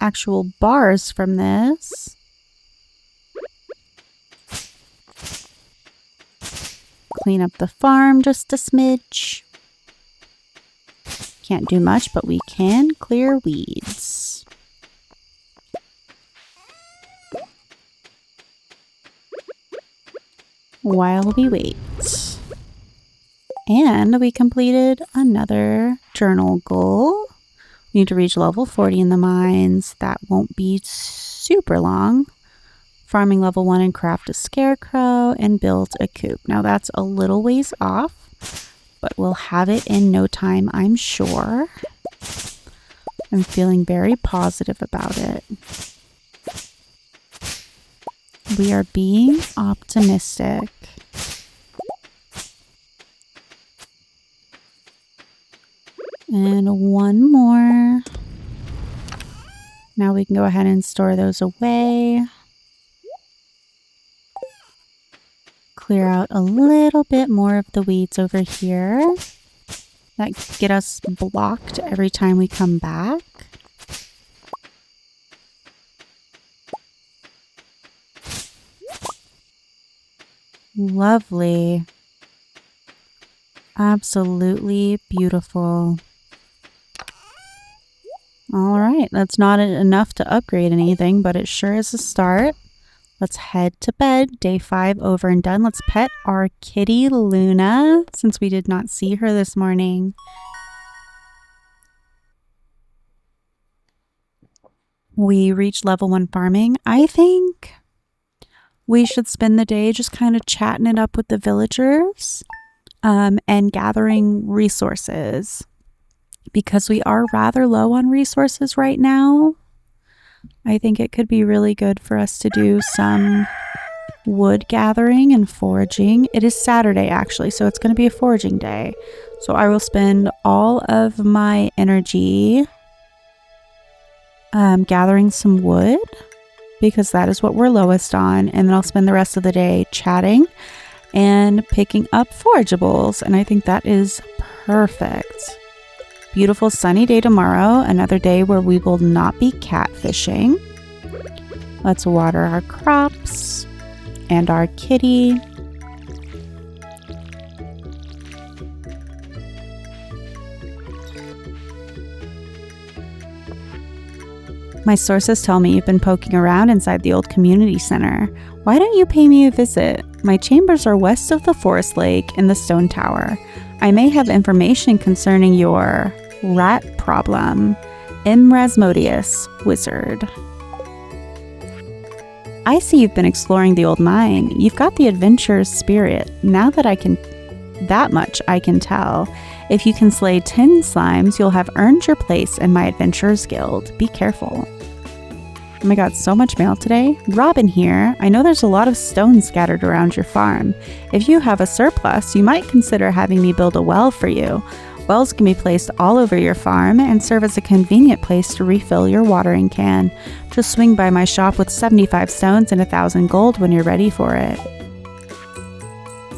actual bars from this. Clean up the farm just a smidge. Can't do much, but we can clear weeds. While we wait. And we completed another journal goal. We need to reach level 40 in the mines. That won't be super long. Farming level 1 and craft a scarecrow and build a coop. Now that's a little ways off, but we'll have it in no time, I'm sure. I'm feeling very positive about it. We are being optimistic. And one more. Now we can go ahead and store those away. Clear out a little bit more of the weeds over here that get us blocked every time we come back. Lovely. Absolutely beautiful. All right, that's not enough to upgrade anything, but it sure is a start. Let's head to bed. Day 5 over and done. Let's pet our kitty Luna, since we did not see her this morning. We reached level 1 farming. I think we should spend the day just kind of chatting it up with the villagers and gathering resources. Because we are rather low on resources right now, I think it could be really good for us to do some wood gathering and foraging. It is Saturday, actually, so it's going to be a foraging day. So I will spend all of my energy gathering some wood, because that is what we're lowest on. And then I'll spend the rest of the day chatting and picking up forageables. And I think that is perfect. Beautiful sunny day tomorrow, another day where we will not be catfishing. Let's water our crops and our kitty. My sources tell me you've been poking around inside the old community center. Why don't you pay me a visit? My chambers are west of the forest lake in the stone tower. I may have information concerning your rat problem. Rasmodius, wizard. I see you've been exploring the old mine. You've got the adventurer's spirit. That much I can tell. If you can slay 10 slimes, you'll have earned your place in my adventurer's guild. Be careful. Oh my god, so much mail today. Robin here. I know there's a lot of stones scattered around your farm. If you have a surplus, you might consider having me build a well for you. Wells can be placed all over your farm and serve as a convenient place to refill your watering can. Just swing by my shop with 75 stones and 1,000 gold when you're ready for it.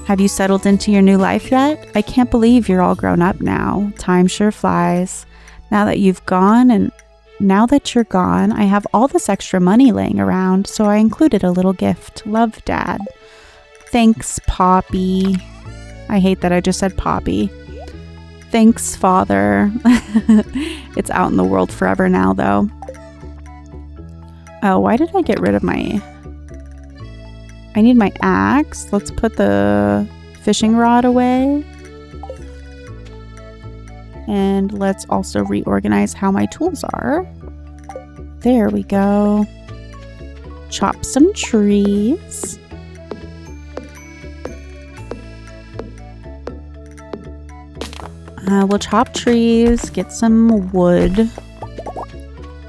Have you settled into your new life yet? I can't believe you're all grown up now. Time sure flies. Now that you're gone, I have all this extra money laying around, so I included a little gift. Love, Dad. Thanks, Poppy. I hate that I just said Poppy. Thanks, Father. It's out in the world forever now, though. Oh, why did I get rid of my... I need my axe. Let's put the fishing rod away. And let's also reorganize how my tools are. There we go. Chop some trees. We'll chop trees, get some wood.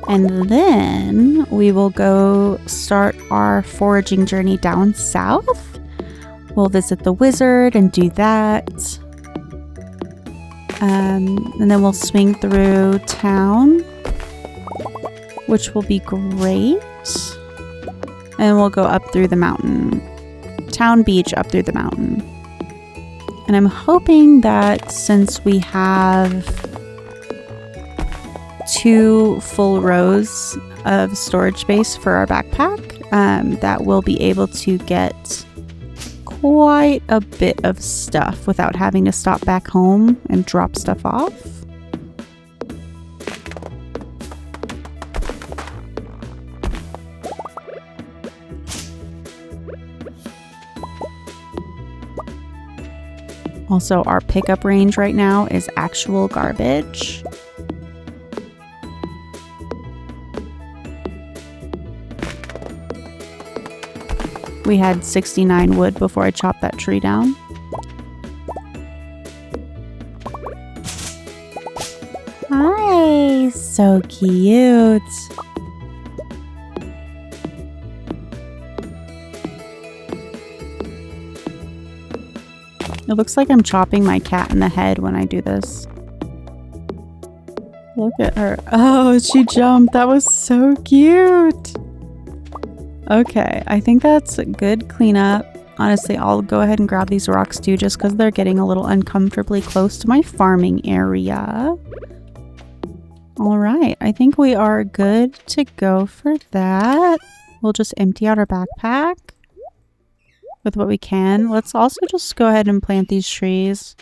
And then we will go start our foraging journey down south. We'll visit the wizard and do that. And then we'll swing through town, which will be great. And we'll go up through the mountain. Town beach up through the mountain. And I'm hoping that since we have 2 full rows of storage space for our backpack, that we'll be able to get quite a bit of stuff without having to stop back home and drop stuff off. Also, our pickup range right now is actual garbage. We had 69 wood before I chopped that tree down. Hi, so cute. It looks like I'm chopping my cat in the head when I do this. Look at her. Oh, she jumped. That was so cute. Okay, I think that's a good cleanup. Honestly, I'll go ahead and grab these rocks too, just because they're getting a little uncomfortably close to my farming area. All right, I think we are good to go for that. We'll just empty out our backpack with what we can. Let's also just go ahead and plant these trees.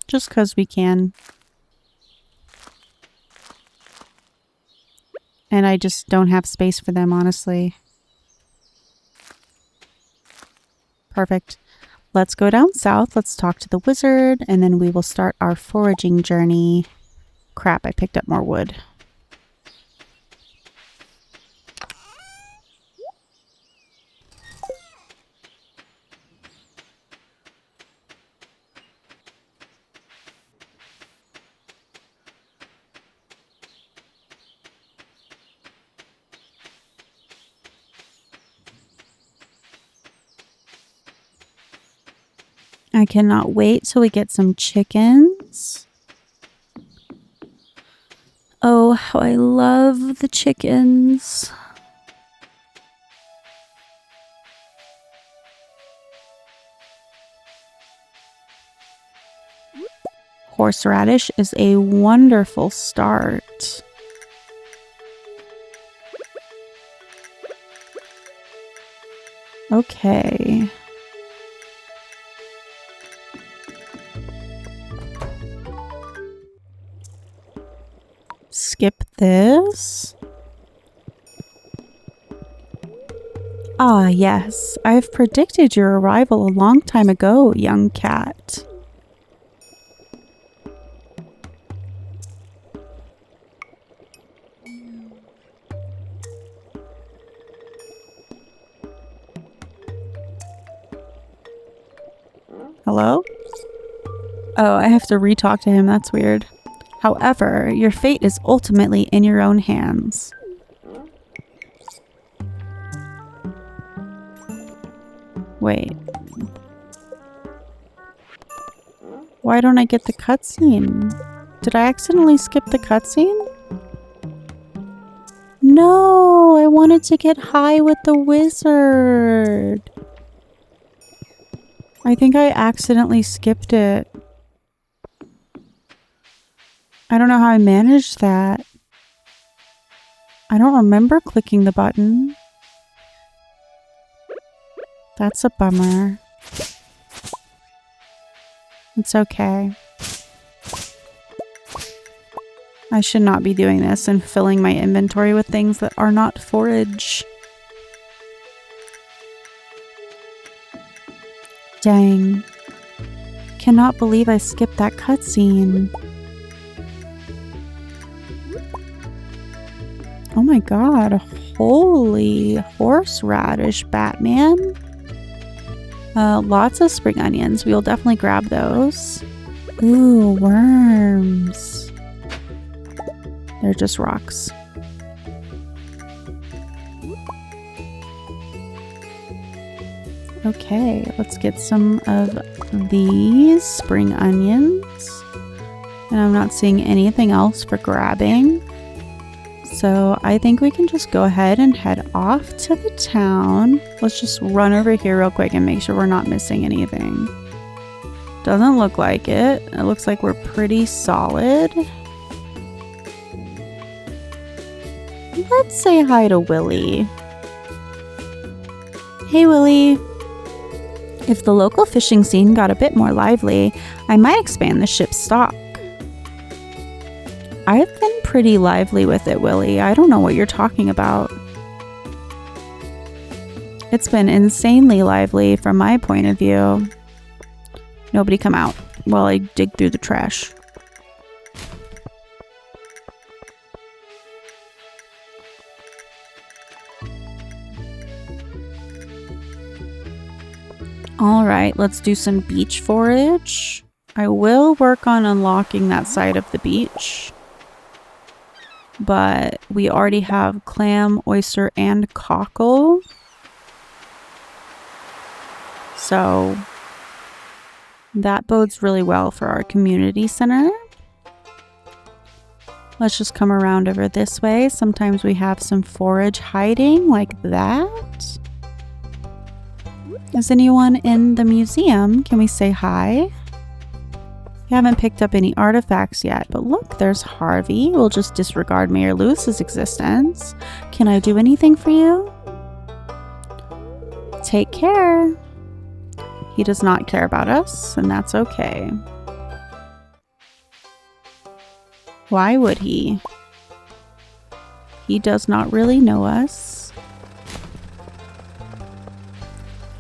Just because we can. And I just don't have space for them, honestly. Perfect. Let's go down south. Let's talk to the wizard, and then we will start our foraging journey. Crap, I picked up more wood. I cannot wait till we get some chickens. Oh, how I love the chickens. Horseradish is a wonderful start. Okay. Skip this. Ah, yes. I've predicted your arrival a long time ago, young cat. Hello? Oh, I have to re-talk to him. That's weird. However, your fate is ultimately in your own hands. Wait. Why don't I get the cutscene? Did I accidentally skip the cutscene? No, I wanted to get high with the wizard. I think I accidentally skipped it. I don't know how I managed that. I don't remember clicking the button. That's a bummer. It's okay. I should not be doing this and filling my inventory with things that are not forage. Dang. Cannot believe I skipped that cutscene. Oh my god. Holy horseradish, Batman. Lots of spring onions. We'll definitely grab those. Ooh, worms. They're just rocks. Okay, let's get some of these spring onions. And I'm not seeing anything else for grabbing. So I think we can just go ahead and head off to the town. Let's just run over here real quick and make sure we're not missing anything. Doesn't look like it. It looks like we're pretty solid. Let's say hi to Willy. Hey Willy. If the local fishing scene got a bit more lively, I might expand the ship's stock. I've been pretty lively with it, Willy. I don't know what you're talking about. It's been insanely lively from my point of view. Nobody come out while I dig through the trash. Alright, let's do some beach forage. I will work on unlocking that side of the beach. But we already have clam, oyster, and cockle. So that bodes really well for our community center. Let's just come around over this way. Sometimes we have some forage hiding like that. Is anyone in the museum? Can we say hi? We haven't picked up any artifacts yet, but look, there's Harvey. We'll just disregard Mayor Lewis's existence. Can I do anything for you? Take care. He does not care about us, and that's okay. Why would he? He does not really know us.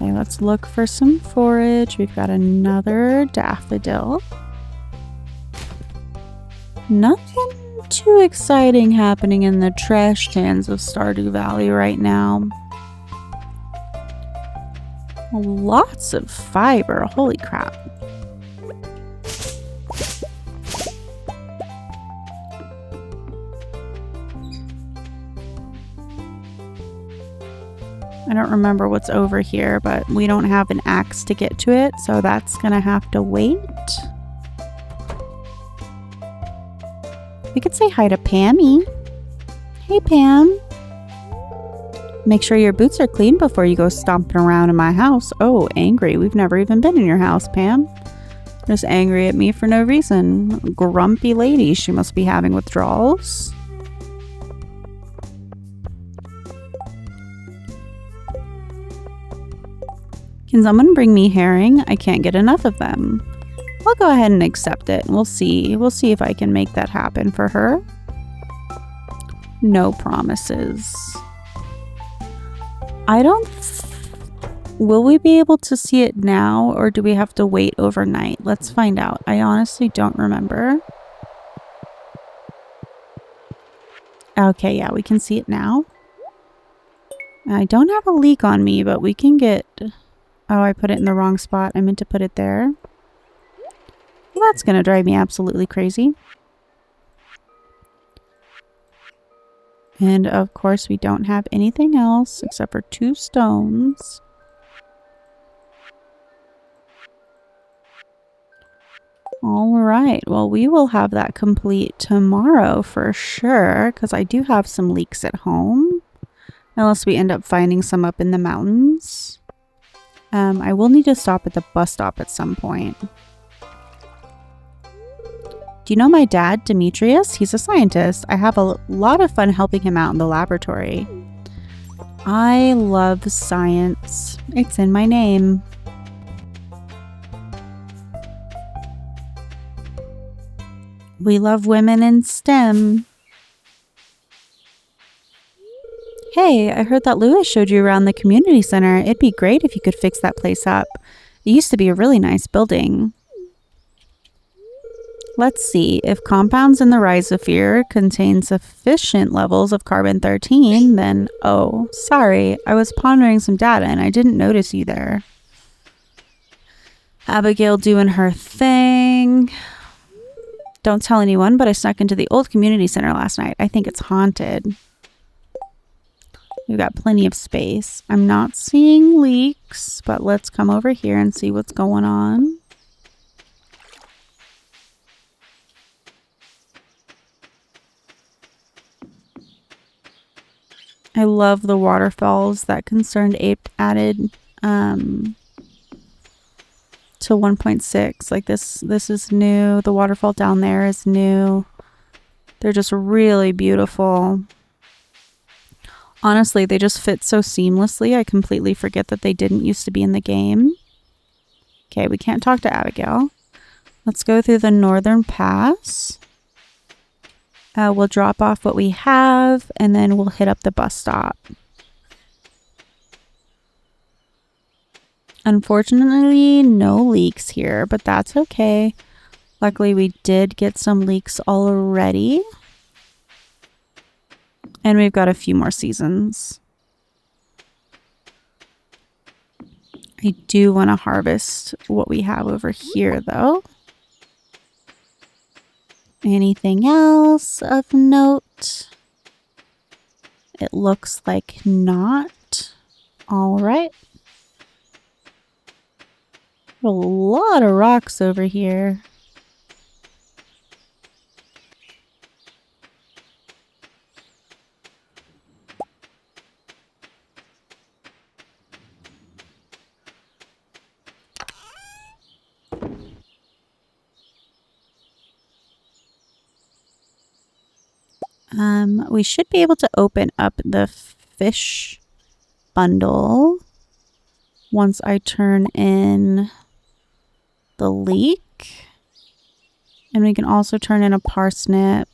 Okay, let's look for some forage. We've got another daffodil. Nothing too exciting happening in the trash cans of Stardew Valley right now. Lots of fiber, holy crap. I don't remember what's over here, but we don't have an axe to get to it, so that's gonna have to wait. We could say hi to Pammy. Hey, Pam. Make sure your boots are clean before you go stomping around in my house. Oh, angry. We've never even been in your house, Pam. Just angry at me for no reason. Grumpy lady. She must be having withdrawals. Can someone bring me herring? I can't get enough of them. I'll go ahead and accept it. We'll see. We'll see if I can make that happen for her. No promises. Will we be able to see it now, or do we have to wait overnight? Let's find out. I honestly don't remember. Okay, yeah, we can see it now. I don't have a leak on me, but we can get Oh, I put it in the wrong spot. I meant to put it there. Well, that's going to drive me absolutely crazy. And of course, we don't have anything else except for 2 stones. All right. Well, we will have that complete tomorrow for sure, because I do have some leeks at home. Unless we end up finding some up in the mountains. I will need to stop at the bus stop at some point. Do you know my dad, Demetrius? He's a scientist. I have a lot of fun helping him out in the laboratory. I love science. It's in my name. We love women in STEM. Hey, I heard that Lewis showed you around the community center. It'd be great if you could fix that place up. It used to be a really nice building. Let's see. If compounds in the rhizosphere contain sufficient levels of carbon-13, then... Oh, sorry. I was pondering some data and I didn't notice you there. Abigail doing her thing. Don't tell anyone, but I snuck into the old community center last night. I think it's haunted. We've got plenty of space. I'm not seeing leaks, but let's come over here and see what's going on. I love the waterfalls that Concerned Ape added to 1.6. Like this is new. The waterfall down there is new. They're just really beautiful. Honestly, they just fit so seamlessly. I completely forget that they didn't used to be in the game. Okay, we can't talk to Abigail. Let's go through the northern pass. We'll drop off what we have, and then we'll hit up the bus stop. Unfortunately, no leaks here, but that's okay. Luckily, we did get some leaks already. And we've got a few more seasons. I do want to harvest what we have over here, though. Anything else of note? It looks like not. All right. A lot of rocks over here. We should be able to open up the fish bundle once I turn in the leek. And we can also turn in a parsnip.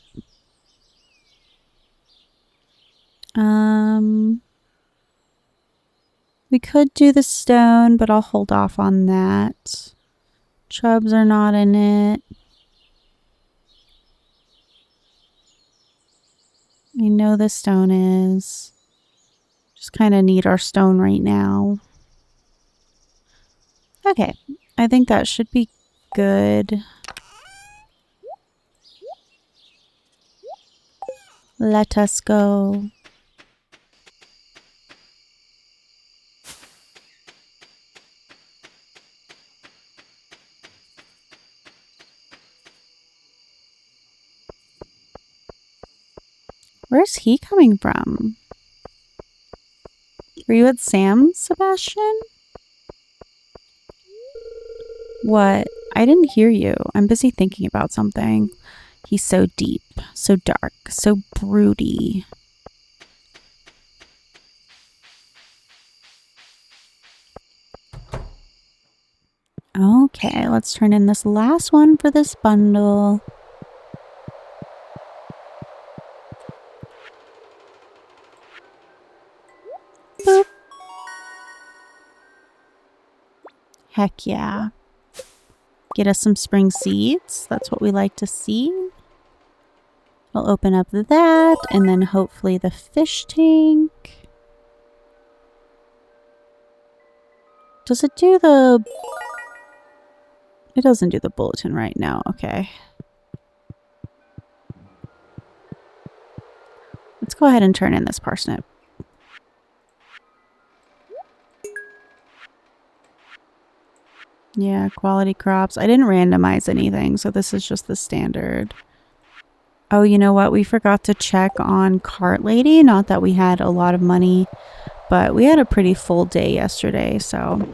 We could do the stone, but I'll hold off on that. Chubs are not in it. I know the stone is. Just kind of need our stone right now. Okay, I think that should be good. Let us go. Where's he coming from? Were you at Sam's, Sebastian? What? I didn't hear you. I'm busy thinking about something. He's so deep, so dark, so broody. Okay, let's turn in this last one for this bundle. Boop. Heck yeah. Get us some spring seeds. That's what we like to see. We'll open up that and then hopefully the fish tank. Does it do the... It doesn't do the bulletin right now. Okay. Let's go ahead and turn in this parsnip. Yeah, quality crops. I didn't randomize anything, so this is just the standard. Oh, you know what? We forgot to check on Cart Lady. Not that we had a lot of money, but we had a pretty full day yesterday, so...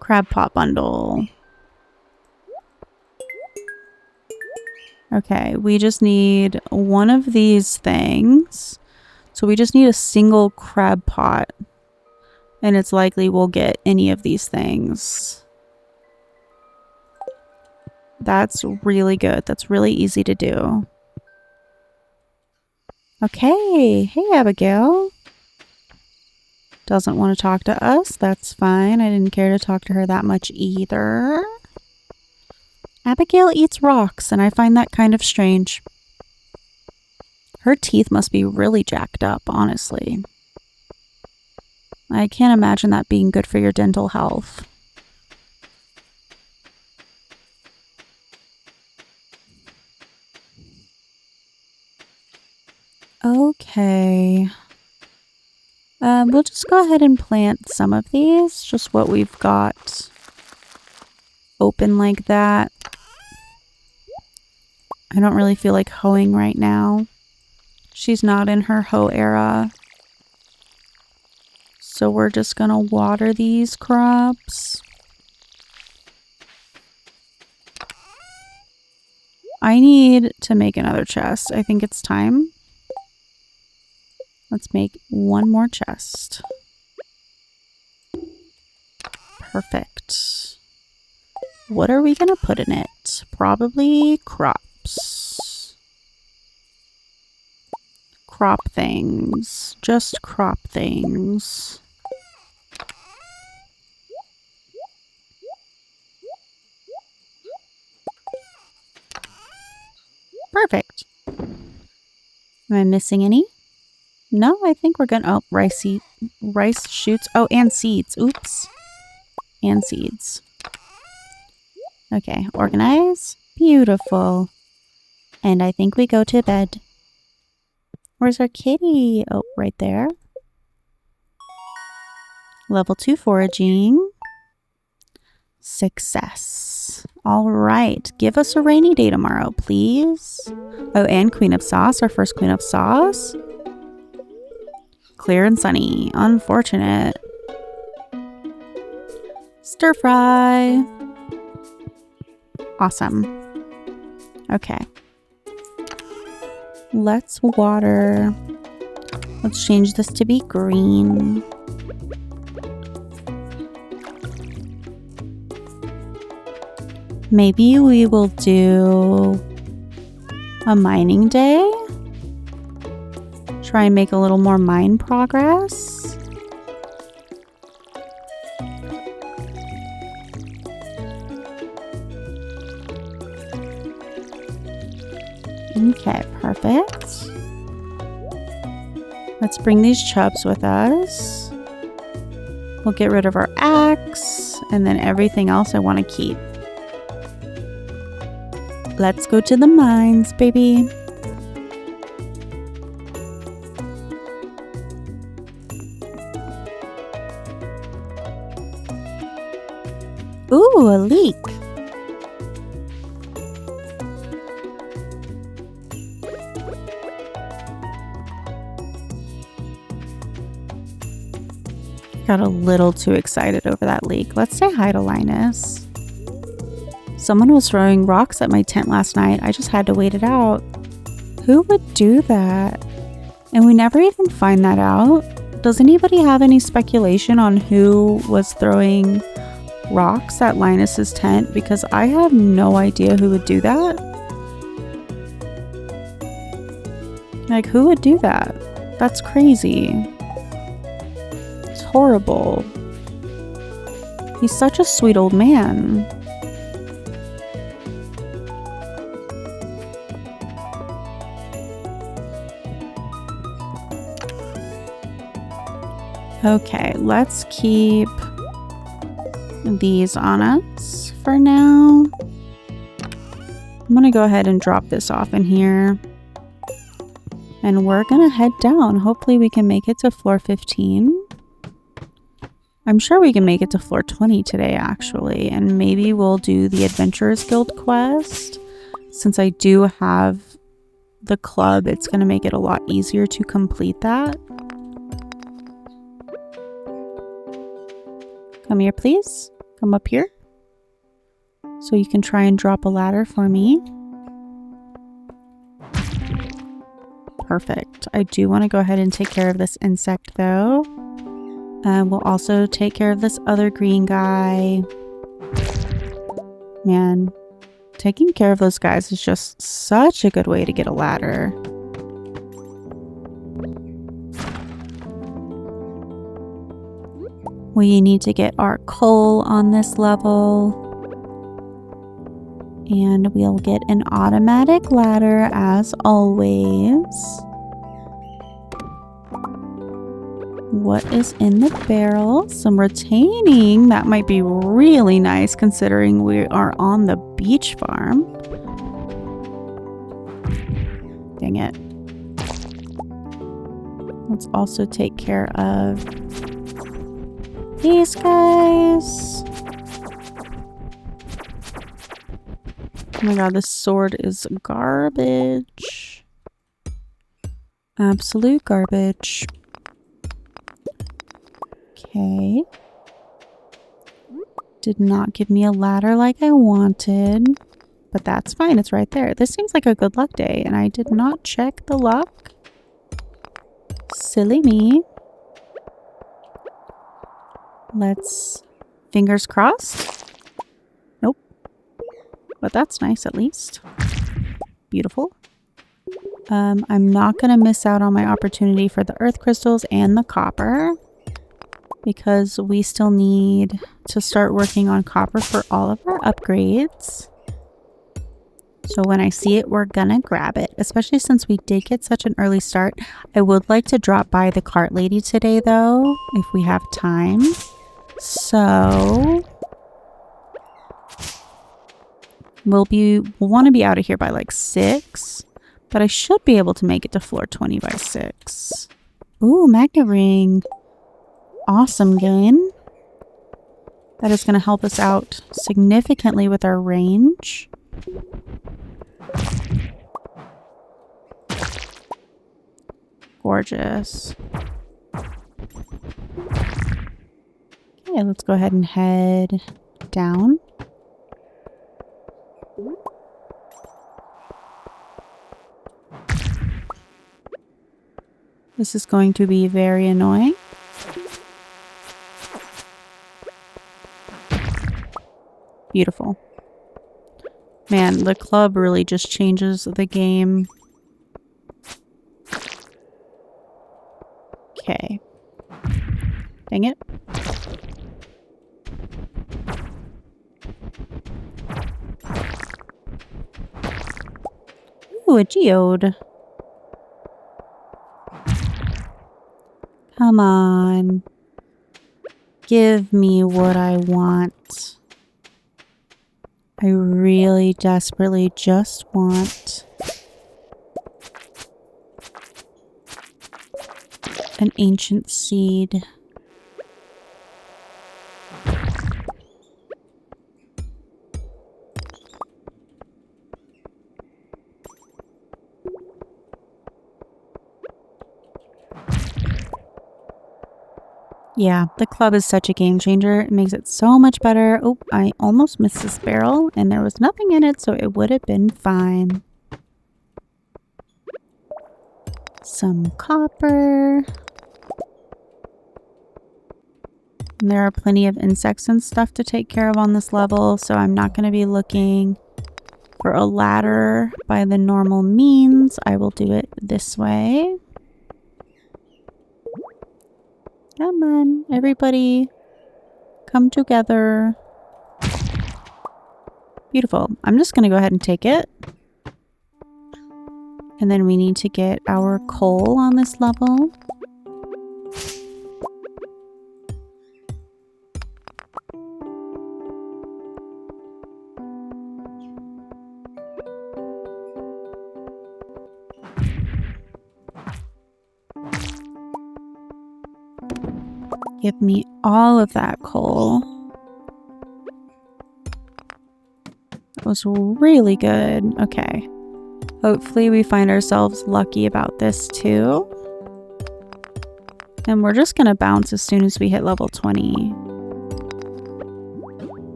Crab pot bundle. Okay, we just need one of these things. So we just need a single crab pot. And it's likely we'll get any of these things. That's really good. That's really easy to do. Okay. Hey, Abigail. Doesn't want to talk to us. That's fine. I didn't care to talk to her that much either. Abigail eats rocks, and I find that kind of strange. Her teeth must be really jacked up, honestly. I can't imagine that being good for your dental health. Okay. We'll just go ahead and plant some of these, just what we've got open like that. I don't really feel like hoeing right now. She's not in her hoe era. So we're just gonna water these crops. I need to make another chest. I think it's time. Let's make one more chest. Perfect. What are we gonna put in it? Probably crops. Crop things. Just crop things. Perfect. Am I missing any? No, I think we're gonna... Oh, rice shoots. Oh, and seeds. Oops. And seeds. Okay, organize. Beautiful. And I think we go to bed. Where's our kitty? Oh, right there. Level 2 foraging. Success. All right. Give us a rainy day tomorrow, please. Oh, and Queen of Sauce. Our first Queen of Sauce. Clear and sunny. Unfortunate. Stir fry. Awesome. Okay. Let's water. Let's change this to be green. Maybe we will do a mining day. Try and make a little more mine progress. Okay, perfect. Let's bring these chubs with us. We'll get rid of our axe and then everything else I want to keep. Let's go to the mines, baby. Ooh, a leek. Got a little too excited over that leak. Let's say hi to Linus. Someone was throwing rocks at my tent last night. I just had to wait it out. Who would do that? And we never even find that out. Does anybody have any speculation on who was throwing rocks at Linus's tent? Because I have no idea who would do that. Like, who would do that? That's crazy. It's horrible. He's such a sweet old man. Okay, let's keep these on us for now. I'm gonna go ahead and drop this off in here. And we're gonna head down. Hopefully we can make it to floor 15. I'm sure we can make it to floor 20 today, actually. And maybe we'll do the Adventurers Guild quest. Since I do have the club, it's gonna make it a lot easier to complete that. Come here, please. Come up here. So you can try and drop a ladder for me. Perfect. I do want to go ahead and take care of this insect, though. We'll also take care of this other green guy. Man, taking care of those guys is just such a good way to get a ladder. We need to get our coal on this level. And we'll get an automatic ladder as always. What is in the barrel? Some retaining. That might be really nice considering we are on the beach farm. Dang it. Let's also take care of these guys. Oh my god, this sword is garbage. Absolute garbage. Okay. Did not give me a ladder like I wanted. But that's fine, it's right there. This seems like a good luck day, and I did not check the luck. Silly me. Let's... fingers crossed. But that's nice at least. Beautiful. I'm not going to miss out on my opportunity for the earth crystals and the copper. Because we still need to start working on copper for all of our upgrades. So when I see it, we're gonna grab it. Especially since we did get such an early start. I would like to drop by the cart lady today though, if we have time. So... we'll want to be out of here by like 6. But I should be able to make it to floor 20 by 6. Ooh, magnet ring. Awesome gun. That is going to help us out significantly with our range. Gorgeous. Okay, let's go ahead and head down. This is going to be very annoying. Beautiful. Man, the club really just changes the game. Okay. Dang it. Ooh, a geode. Come on. Give me what I want. I really desperately just want an ancient seed. Yeah, the club is such a game changer. It makes it so much better. Oh, I almost missed this barrel and there was nothing in it, so it would have been fine. Some copper. And there are plenty of insects and stuff to take care of on this level, so I'm not going to be looking for a ladder by the normal means. I will do it this way. Come on, everybody. Come together. Beautiful. I'm just going to go ahead and take it. And then we need to get our coal on this level. Give me all of that coal. That was really good. Okay. Hopefully we find ourselves lucky about this too. And we're just gonna bounce as soon as we hit level 20.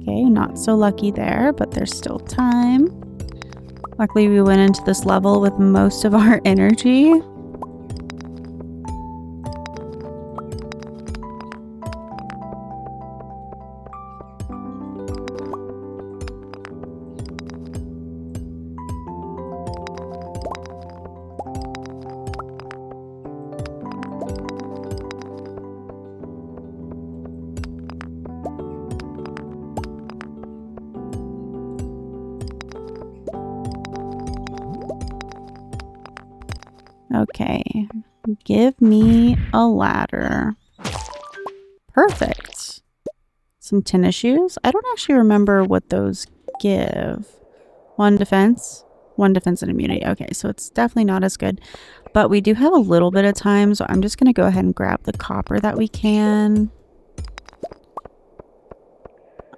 Okay, not so lucky there, but there's still time. Luckily we went into this level with most of our energy. Okay, give me a ladder. Perfect. Some tennis shoes. I don't actually remember what those give. One defense and immunity. Okay, so it's definitely not as good. But we do have a little bit of time, so I'm just going to go ahead and grab the copper that we can.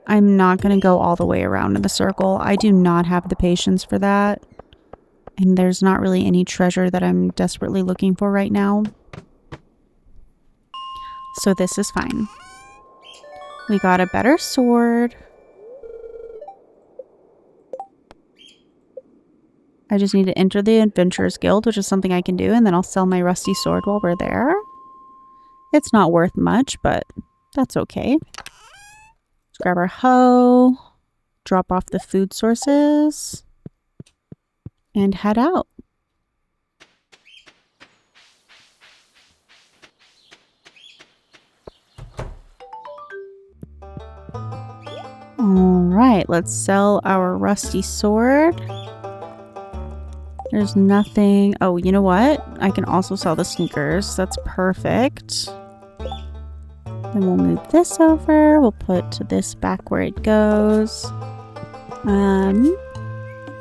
I'm not going to go all the way around in the circle. I do not have the patience for that. And there's not really any treasure that I'm desperately looking for right now. So this is fine. We got a better sword. I just need to enter the Adventurers Guild, which is something I can do, and then I'll sell my rusty sword while we're there. It's not worth much, but that's okay. Let's grab our hoe, drop off the food sources, and head out. Alright, let's sell our rusty sword. There's nothing... Oh, you know what? I can also sell the sneakers. That's perfect. Then we'll move this over. We'll put this back where it goes.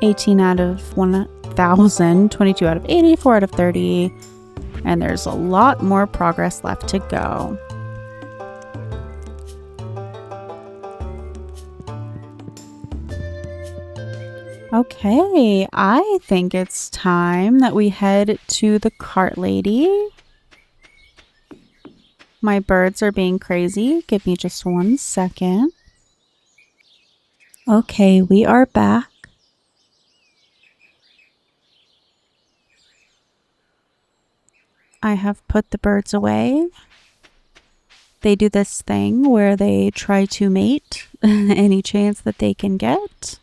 18 out of 1,000, 22 out of 80, 4 out of 30. And there's a lot more progress left to go. Okay, I think it's time that we head to the cart lady. My birds are being crazy. Give me just 1 second. Okay, we are back. I have put the birds away. They do this thing where they try to mate any chance that they can get.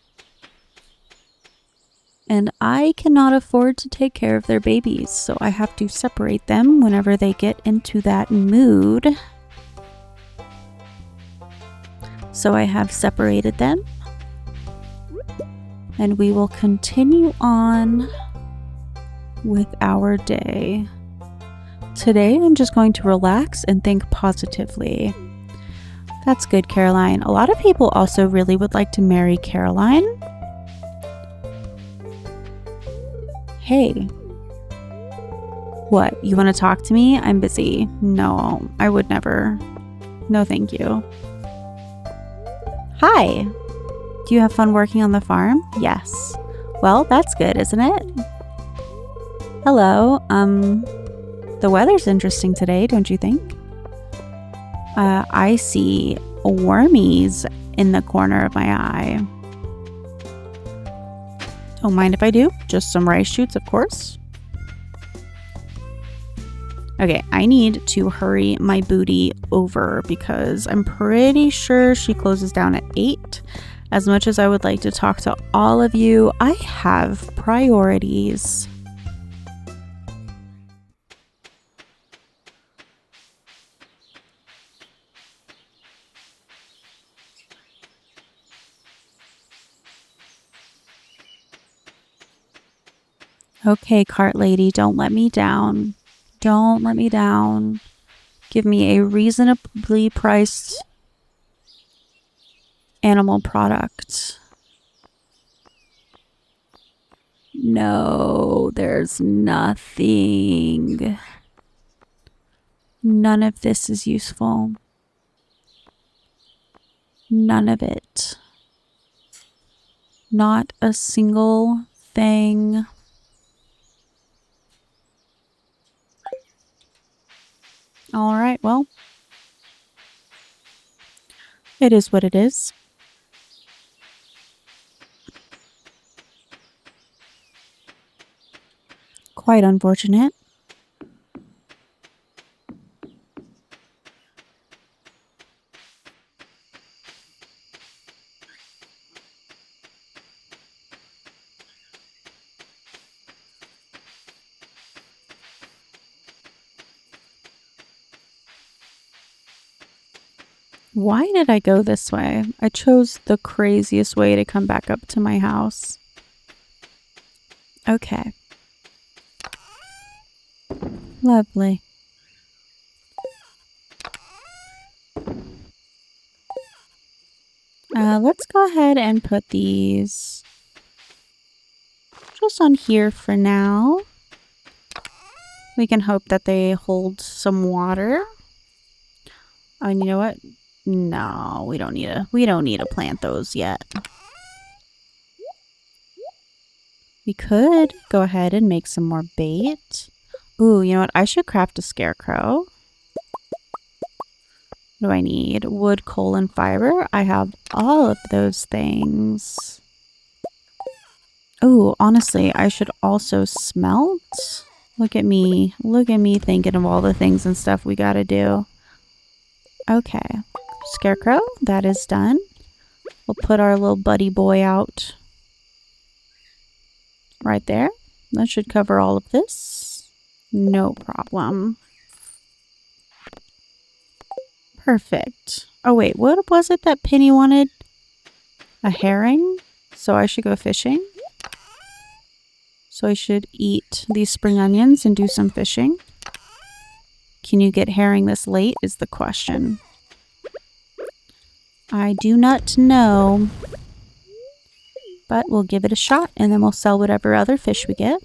And I cannot afford to take care of their babies, so I have to separate them whenever they get into that mood. So I have separated them. And we will continue on with our day. Today, I'm just going to relax and think positively. That's good, Caroline. A lot of people also really would like to marry Caroline. Hey. What? You want to talk to me? I'm busy. No, I would never. No, thank you. Hi. Do you have fun working on the farm? Yes. Well, that's good, isn't it? Hello. The weather's interesting today, don't you think? I see wormies in the corner of my eye. Don't mind if I do. Just some rice shoots, of course. Okay, I need to hurry my booty over because I'm pretty sure she closes down at 8. As much as I would like to talk to all of you, I have priorities. Okay, cart lady, don't let me down. Don't let me down. Give me a reasonably priced animal product. No, there's nothing. None of this is useful. None of it. Not a single thing. All right, well, it is what it is. Quite unfortunate. Why did I go this way? I chose the craziest way to come back up to my house. Okay. Lovely. Let's go ahead and put these just on here for now. We can hope that they hold some water. Oh, and you know what? No, we don't need to plant those yet. We could go ahead and make some more bait. Ooh, you know what? I should craft a scarecrow. What do I need? Wood, coal, and fiber. I have all of those things. Oh, honestly, I should also smelt. Look at me thinking of all the things and stuff we gotta do. Okay, scarecrow, that is done. We'll put our little buddy boy out right there. That should cover all of this. No problem. Perfect. Oh wait, what was it that Penny wanted? A herring? So I should go fishing? So I should eat these spring onions and do some fishing? Can you get herring this late is the question. I do not know. But we'll give it a shot and then we'll sell whatever other fish we get.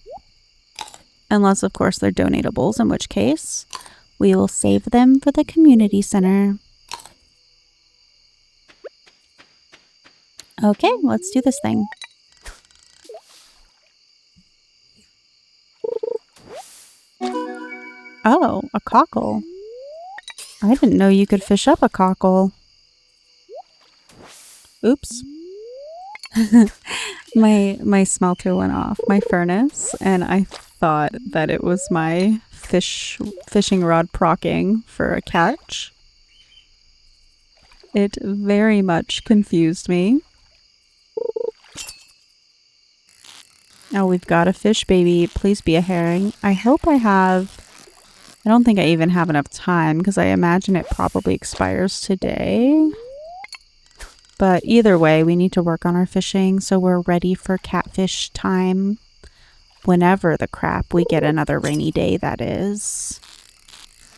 Unless, of course, they're donatables, in which case we will save them for the community center. Okay, let's do this thing. Oh, a cockle. I didn't know you could fish up a cockle. Oops. my smelter went off, my furnace, and I thought that it was my fishing rod procking for a catch. It very much confused me. Oh, we've got a fish baby. Please be a herring. I hope I have... I don't think I even have enough time because I imagine it probably expires today. But either way, we need to work on our fishing so we're ready for catfish time. Whenever the crap we get another rainy day, that is.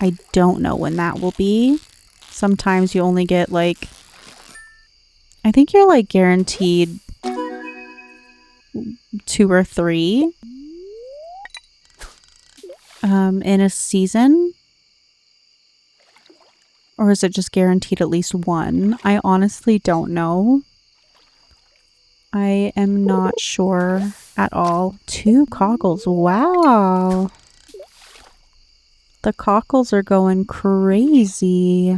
I don't know when that will be. Sometimes you only get like... I think you're like guaranteed 2 or 3 in a season. Or is it just guaranteed at least 1? I honestly don't know. I am not sure at all. 2 cockles. Wow. The cockles are going crazy.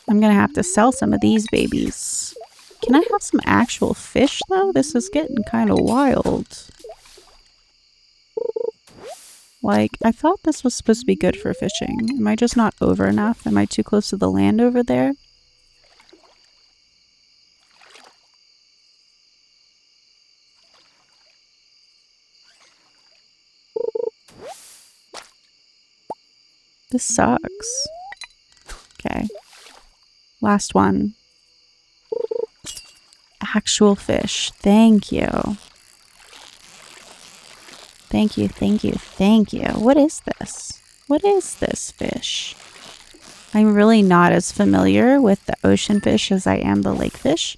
I'm gonna have to sell some of these babies. Can I have some actual fish though? This is getting kind of wild. Like, I thought this was supposed to be good for fishing. Am I just not over enough? Am I too close to the land over there? This sucks. Okay. Last one. Actual fish. Thank you. Thank you, thank you, thank you. What is this? What is this fish? I'm really not as familiar with the ocean fish as I am the lake fish.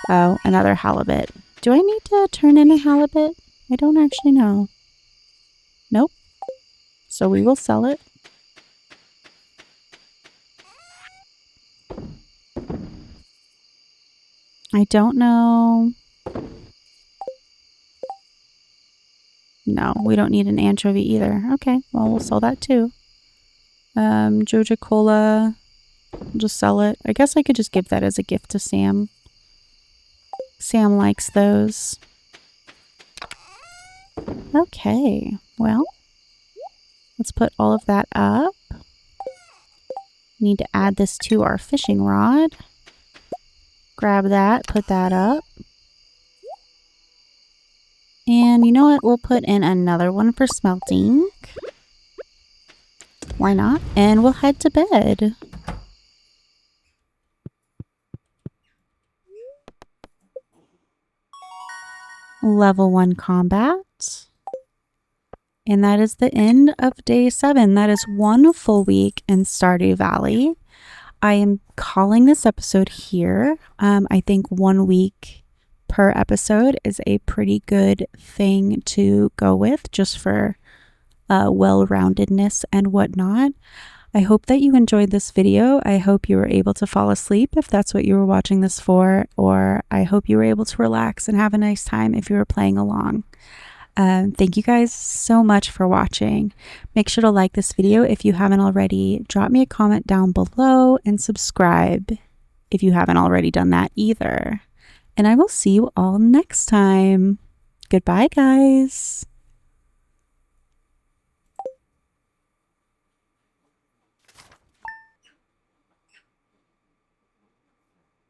Oh, another halibut. Do I need to turn in a halibut? I don't actually know. Nope. So we will sell it. I don't know. No, we don't need an anchovy either. Okay, well, we'll sell that too. Joja Cola. I'll just sell it. I guess I could just give that as a gift to Sam. Sam likes those. Okay, well, let's put all of that up. Need to add this to our fishing rod. Grab that, put that up. And you know what? We'll put in another one for smelting. Why not? And we'll head to bed. Level 1 combat. And that is the end of day 7. That is one full week in Stardew Valley. I am calling this episode here. I think 1 week per episode is a pretty good thing to go with just for well-roundedness and whatnot. I hope that you enjoyed this video. I hope you were able to fall asleep if that's what you were watching this for, or I hope you were able to relax and have a nice time if you were playing along. Thank you guys so much for watching. Make sure to like this video if you haven't already. Drop me a comment down below and subscribe if you haven't already done that either. And I will see you all next time. Goodbye, guys.